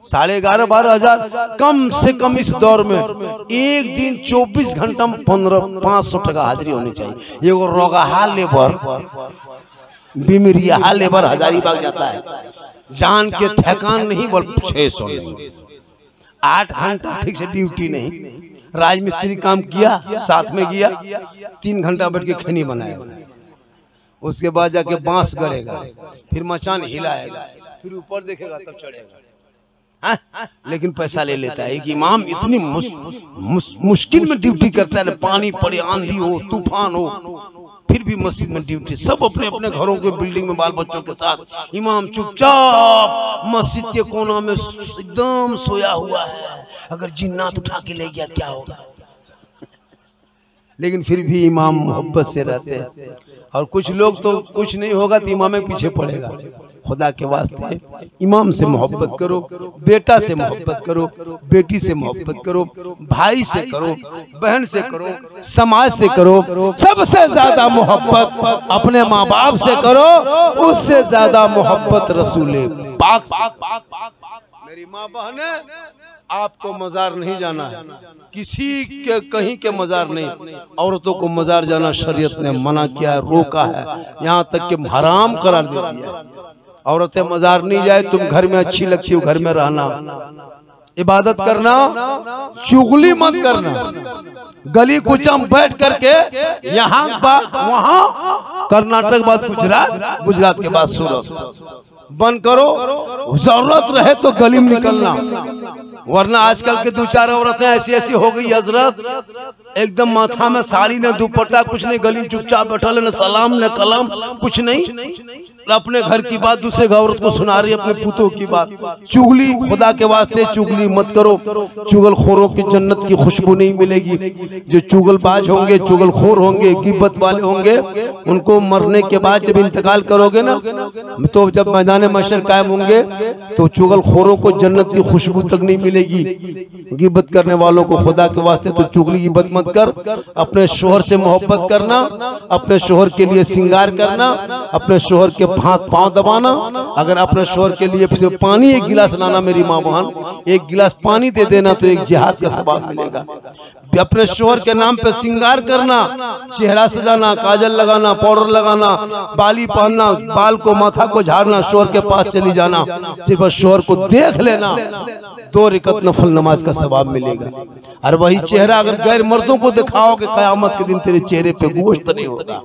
11,500 कम से कम इस दौर में एक दिन 24 घंटा में 500 टका हाजिरी होनी चाहिए। ये वो रोगाहा लेबर, बीमरिया लेबर हजारीबाग जाता है, जान के थकान नहीं, बोल 600 नहीं, 8 घंटा ठीक से ड्यूटी नहीं, राजमिस्त्री काम किया, साथ में गया, 3 घंटा बैठ के खैनी बनाया, उसके बाद जाके बांस गड़ेगा, फिर मचान हिलाएगा, फिर ऊपर देखेगा तब चढ़ेगा। लेकिन पैसा ले लेता है। एक इमाम इतनी मुश्किल में ड्यूटी करता है, पानी पड़े, आंधी हो, तूफान हो, फिर भी मस्जिद में ड्यूटी। सब अपने अपने घरों के बिल्डिंग में बाल बच्चों के साथ, इमाम चुपचाप मस्जिद के कोना में एकदम सोया हुआ है। अगर जिन्नात उठा के ले गया क्या होगा? लेकिन फिर भी इमाम मोहब्बत से रहते हैं। और कुछ लोग तो कुछ नहीं होगा तो इमाम पीछे पड़ेगा। खुदा के वास्ते इमाम से मोहब्बत करो, बेटा से मोहब्बत करो, बेटी से मोहब्बत करो, भाई से करो, बहन से करो, समाज से करो। सबसे ज्यादा मोहब्बत अपने माँ बाप से करो, उससे ज्यादा मोहब्बत रसूल पाक से। मेरी माँ बहने, आपको मजार नहीं जाना है, किसी के कहीं के मजार नहीं। औरतों को मजार जाना शरीयत ने मना किया है, रोका है, यहाँ तक कि हराम करार दे दिया है। औरतें मजार नहीं जाए, तुम घर में अच्छी लगती हो, घर में रहना, इबादत करना, चुगली मत करना। गली कुचा में बैठ करके यहाँ बात, वहाँ कर्नाटक बात, गुजरात के बाद सूरत बंद करो। जरूरत रहे तो गली में निकलना, वरना आजकल के 2-4 औरतें ऐसी ऐसी हो गई हजरत, एकदम माथा में साड़ी ने, दुपट्टा कुछ नहीं, गली में चुपचाप बैठा ले, न सलाम न कलाम कुछ नहीं, अपने घर की बात दूसरे औरत को सुना रही, अपने पुतों की बात। चुगली, खुदा के वास्ते चुगली मत करो। चुगलखोरों की जन्नत की खुशबू नहीं मिलेगी। जो चुगलबाज होंगे, चुगलखोर होंगे, गिब्बत वाले होंगे, उनको मरने के बाद जब इंतकाल करोगे ना, तो जब मैदान महशर कायम होंगे तो चुगलखोरों को जन्नत की खुशबू तक नहीं मिलेगी। गिब्बत करने वालों को खुदा के वास्ते तो चुगली गिब्बत मत कर। अपने शोहर से मोहब्बत करना, अपने शोहर के लिए श्रृंगार करना, अपने शोहर के हाथ पांव दबाना। अगर अपने शोहर के लिए सिर्फ पानी 1 गिलास लाना मेरी माँ बहन, 1 गिलास पानी दे देना तो एक जिहाद का सवाब मिलेगा। अपने शोहर के नाम पे श्रृंगार करना, चेहरा सजाना, काजल लगाना, पाउडर लगाना, बाली पहनना, बाल को माथा को झाड़ना, शोहर के पास चली जाना, सिर्फ शोहर को देख लेना, 2 रकात नफल नमाज का सवाब मिलेगा। और वही चेहरा अगर गैर मर्दों को दिखाओगे क़यामत के दिन तेरे चेहरे पे गोश्त नहीं होगा।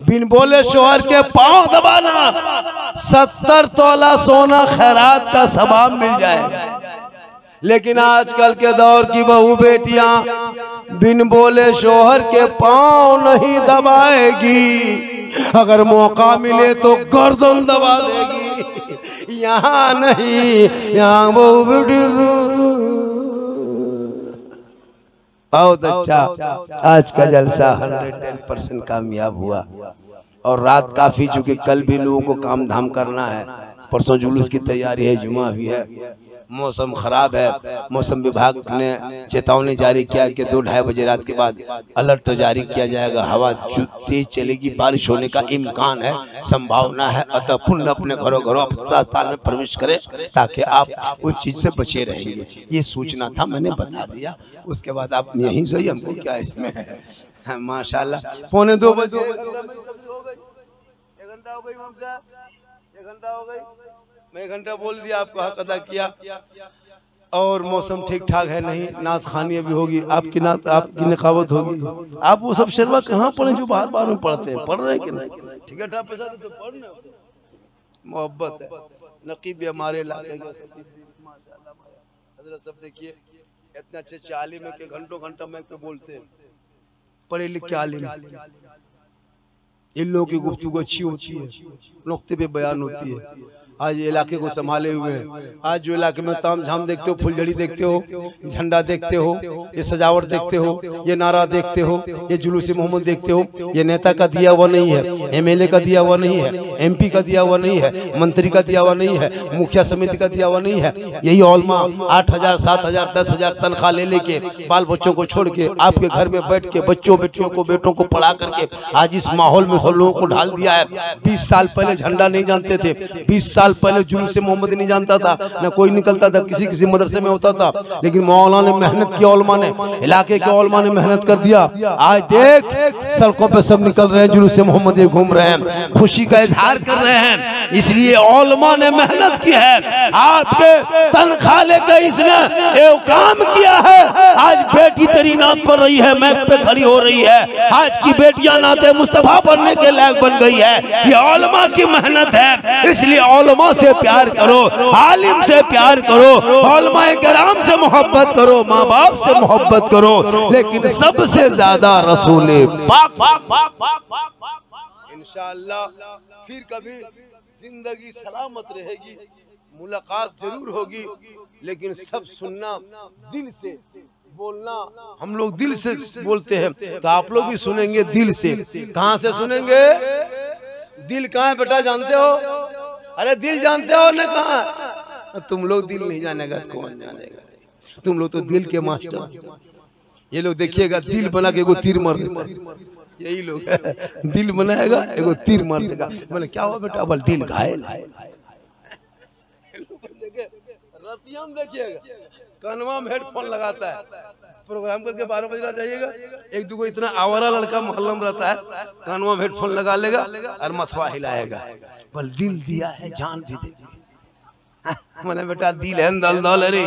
बिन बोले शोहर के पांव दबाना, 70 तोला सोना खैरात का सवाब मिल जाएगा। लेकिन आजकल के दौर की बहू बेटियां बिन बोले शोहर के पांव नहीं दबाएगी, अगर मौका मिले तो गर्दन दबा देगी। यहाँ नहीं, यहाँ बहू बेटी बहुत अच्छा। आज का जलसा 110% कामयाब हुआ। और रात काफी, चूंकि कल भी लोगों को काम धाम करना है, परसों जुलूस की तैयारी है, जुमा भी है, मौसम खराब है। मौसम विभाग ने चेतावनी जारी किया कि 2-2:30 बजे रात के बाद अलर्ट जारी किया जाएगा। हवा तेज चलेगी, बारिश होने का इम्कान है, संभावना है। अतः पुण्य अपने घरों स्थान में प्रवेश करें ताकि आप उस चीज से बचे रहेंगे। ये सूचना था, मैंने बता दिया। उसके बाद आप यहीं से, हमको क्या इसमें है। माशाल्लाह 1:45 बजे 1 घंटा हो गई, 1 घंटा हो गई, मैं 1 घंटा बोल दिया, आपको हक अदा किया। और मौसम ठीक ठाक है नहीं, नात खानी अभी होगी, आपकी नात, आपकी निकावत होगी। आप वो सब शेरवा कहाँ पढ़े जो बार बार में पढ़ते हैं, पढ़ रहे हैं कि नहीं? ठीक है, पैसा तो पढ़ने मोहब्बत है। नकीब भी हमारे इलाके के हजरत सब देखिए, इतने अच्छे आलिम है कि घंटों में पे बोलते हैं, पढ़े लिखे आलिम। इन लोगों की गुफ्तगू अच्छी होती है, नुक्ते पे बयान होती है। आज इलाके को संभाले हुए हैं। आज जो इलाके में ताम झाम देखते हो, फुलझड़ी देखते हो, झंडा देखते हो, ये सजावट देखते हो, ये नारा देखते हो, ये जुलूस मोहम्मद देखते हो, ये नेता का दिया हुआ नहीं है, एमएलए का दिया हुआ नहीं है, एमपी का दिया हुआ नहीं है, मंत्री का दिया हुआ नहीं है, मुखिया समिति का दिया हुआ नहीं है। यही औलमा 8,000, 7,000, 10,000 तनख्वाह ले लेके बाल बच्चों को छोड़ के आपके घर में बैठ के बच्चों बेटियों को बेटों को पढ़ा करके आज इस माहौल में सब लोगों को ढाल दिया है। 20 साल पहले झंडा नहीं जानते थे, 20 साल पहले जुलूस मोहम्मद नहीं जानता था, न कोई निकलता था, किसी मदरसे में होता था। लेकिन मौलाना ने मेहनत की, औलमा ने, इलाके के औलमा ने मेहनत कर दिया। आज देख सड़कों पे सब निकल रहे हैं, जुलूस मोहम्मद घूम रहे हैं, खुशी का इजहार कर रहे हैं। इसलिए औलमा ने मेहनत की है, आपके तनख्वाह लेकर इसने ये काम किया है। आज बेटी तेरी नात पढ़ रही है, मैक पे खड़ी हो रही है। आज की बेटियां नाते मुस्तफा पढ़ने के लायक बन गई है, ये औलमा की मेहनत है। इसलिए औलमा से प्यार करो, आलिम से प्यार करो, औलमाए किराम से मोहब्बत करो, माँ बाप से मोहब्बत करो, लेकिन सबसे ज्यादा रसूल पाक। इंशाअल्लाह फिर कभी जिंदगी सलामत रहेगी, मुलाकात जरूर होगी, लेकिन सब सुनना दिल से, बोलना हम लोग दिल से बोलते हैं, तो आप लोग भी सुनेंगे दिल से। कहाँ से सुनेंगे? दिल कहाँ है बेटा, जानते हो? अरे दिल जानते हो ना कहाँ? तुम लोग दिल नहीं जानेगा, कौन जानेगा? तुम लोग तो दिल के मास्टर। ये लोग देखिएगा दिल बना के एगो तीर मार देता है, यही लोग है। दिल बनाएगा एगो तीर मार देगा। मैंने क्या हुआ बेटा? बोल दिल घायल है। रतियम देखिएगा, कानवा में हेडफोन लगाता है, प्रोग्राम करके 12 बजे जाइएगा, 1-2 इतना आवारा लड़का मोहल्ला में रहता है, कानवा में हेडफोन लगा लेगा और मथवा हिलाएगा। बल दिल दिया है, जान भी दे। मैंने बेटा दिल है दल रे,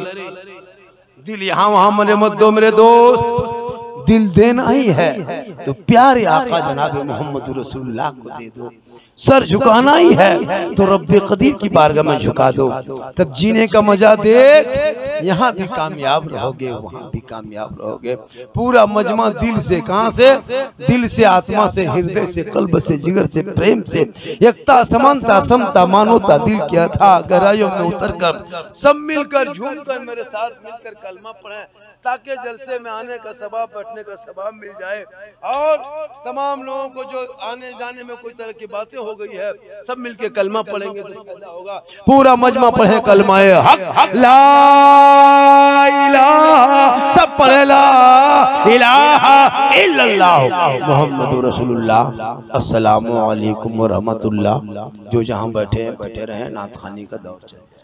दिल यहाँ वहां मने मत दो मेरे दोस्त, दिल देना ही है तो प्यारे आका जनाब मोहम्मद रसूलुल्लाह को दे दो। सर झुकाना ही है तो रब्बे कदीर की बारगाह में झुका दो, तब जीने का मजा देख। यहाँ भी कामयाब रहोगे, वहाँ भी कामयाब रहोगे। पूरा मजमा दिल से, कहाँ से? दिल से, आत्मा से, हृदय से, कल्ब से, जिगर से, प्रेम से, एकता, समानता, समता, मानवता, दिल के अथाह गहराइयों में उतरकर सब मिलकर झूमकर मेरे साथ मिलकर कलमा पढ़ें, ताकि जलसे में आने का सवाब, बैठने का सवाब मिल जाए। और तमाम लोगों को जो आने जाने में कोई तरह की बात बातें हो गई है, सब मिलके कलमा पढ़ेंगे तो फायदा होगा। पूरा मजमा पढ़े कलमाए हक ला इलाहा, सब पढ़े ला इलाहा इल्लल्लाह मुहम्मदुर रसूलुल्लाह। अस्सलामु अलैकुम व रहमतुल्लाह। जो जहां बैठे बैठे रहे, नात खानी का दौर चले।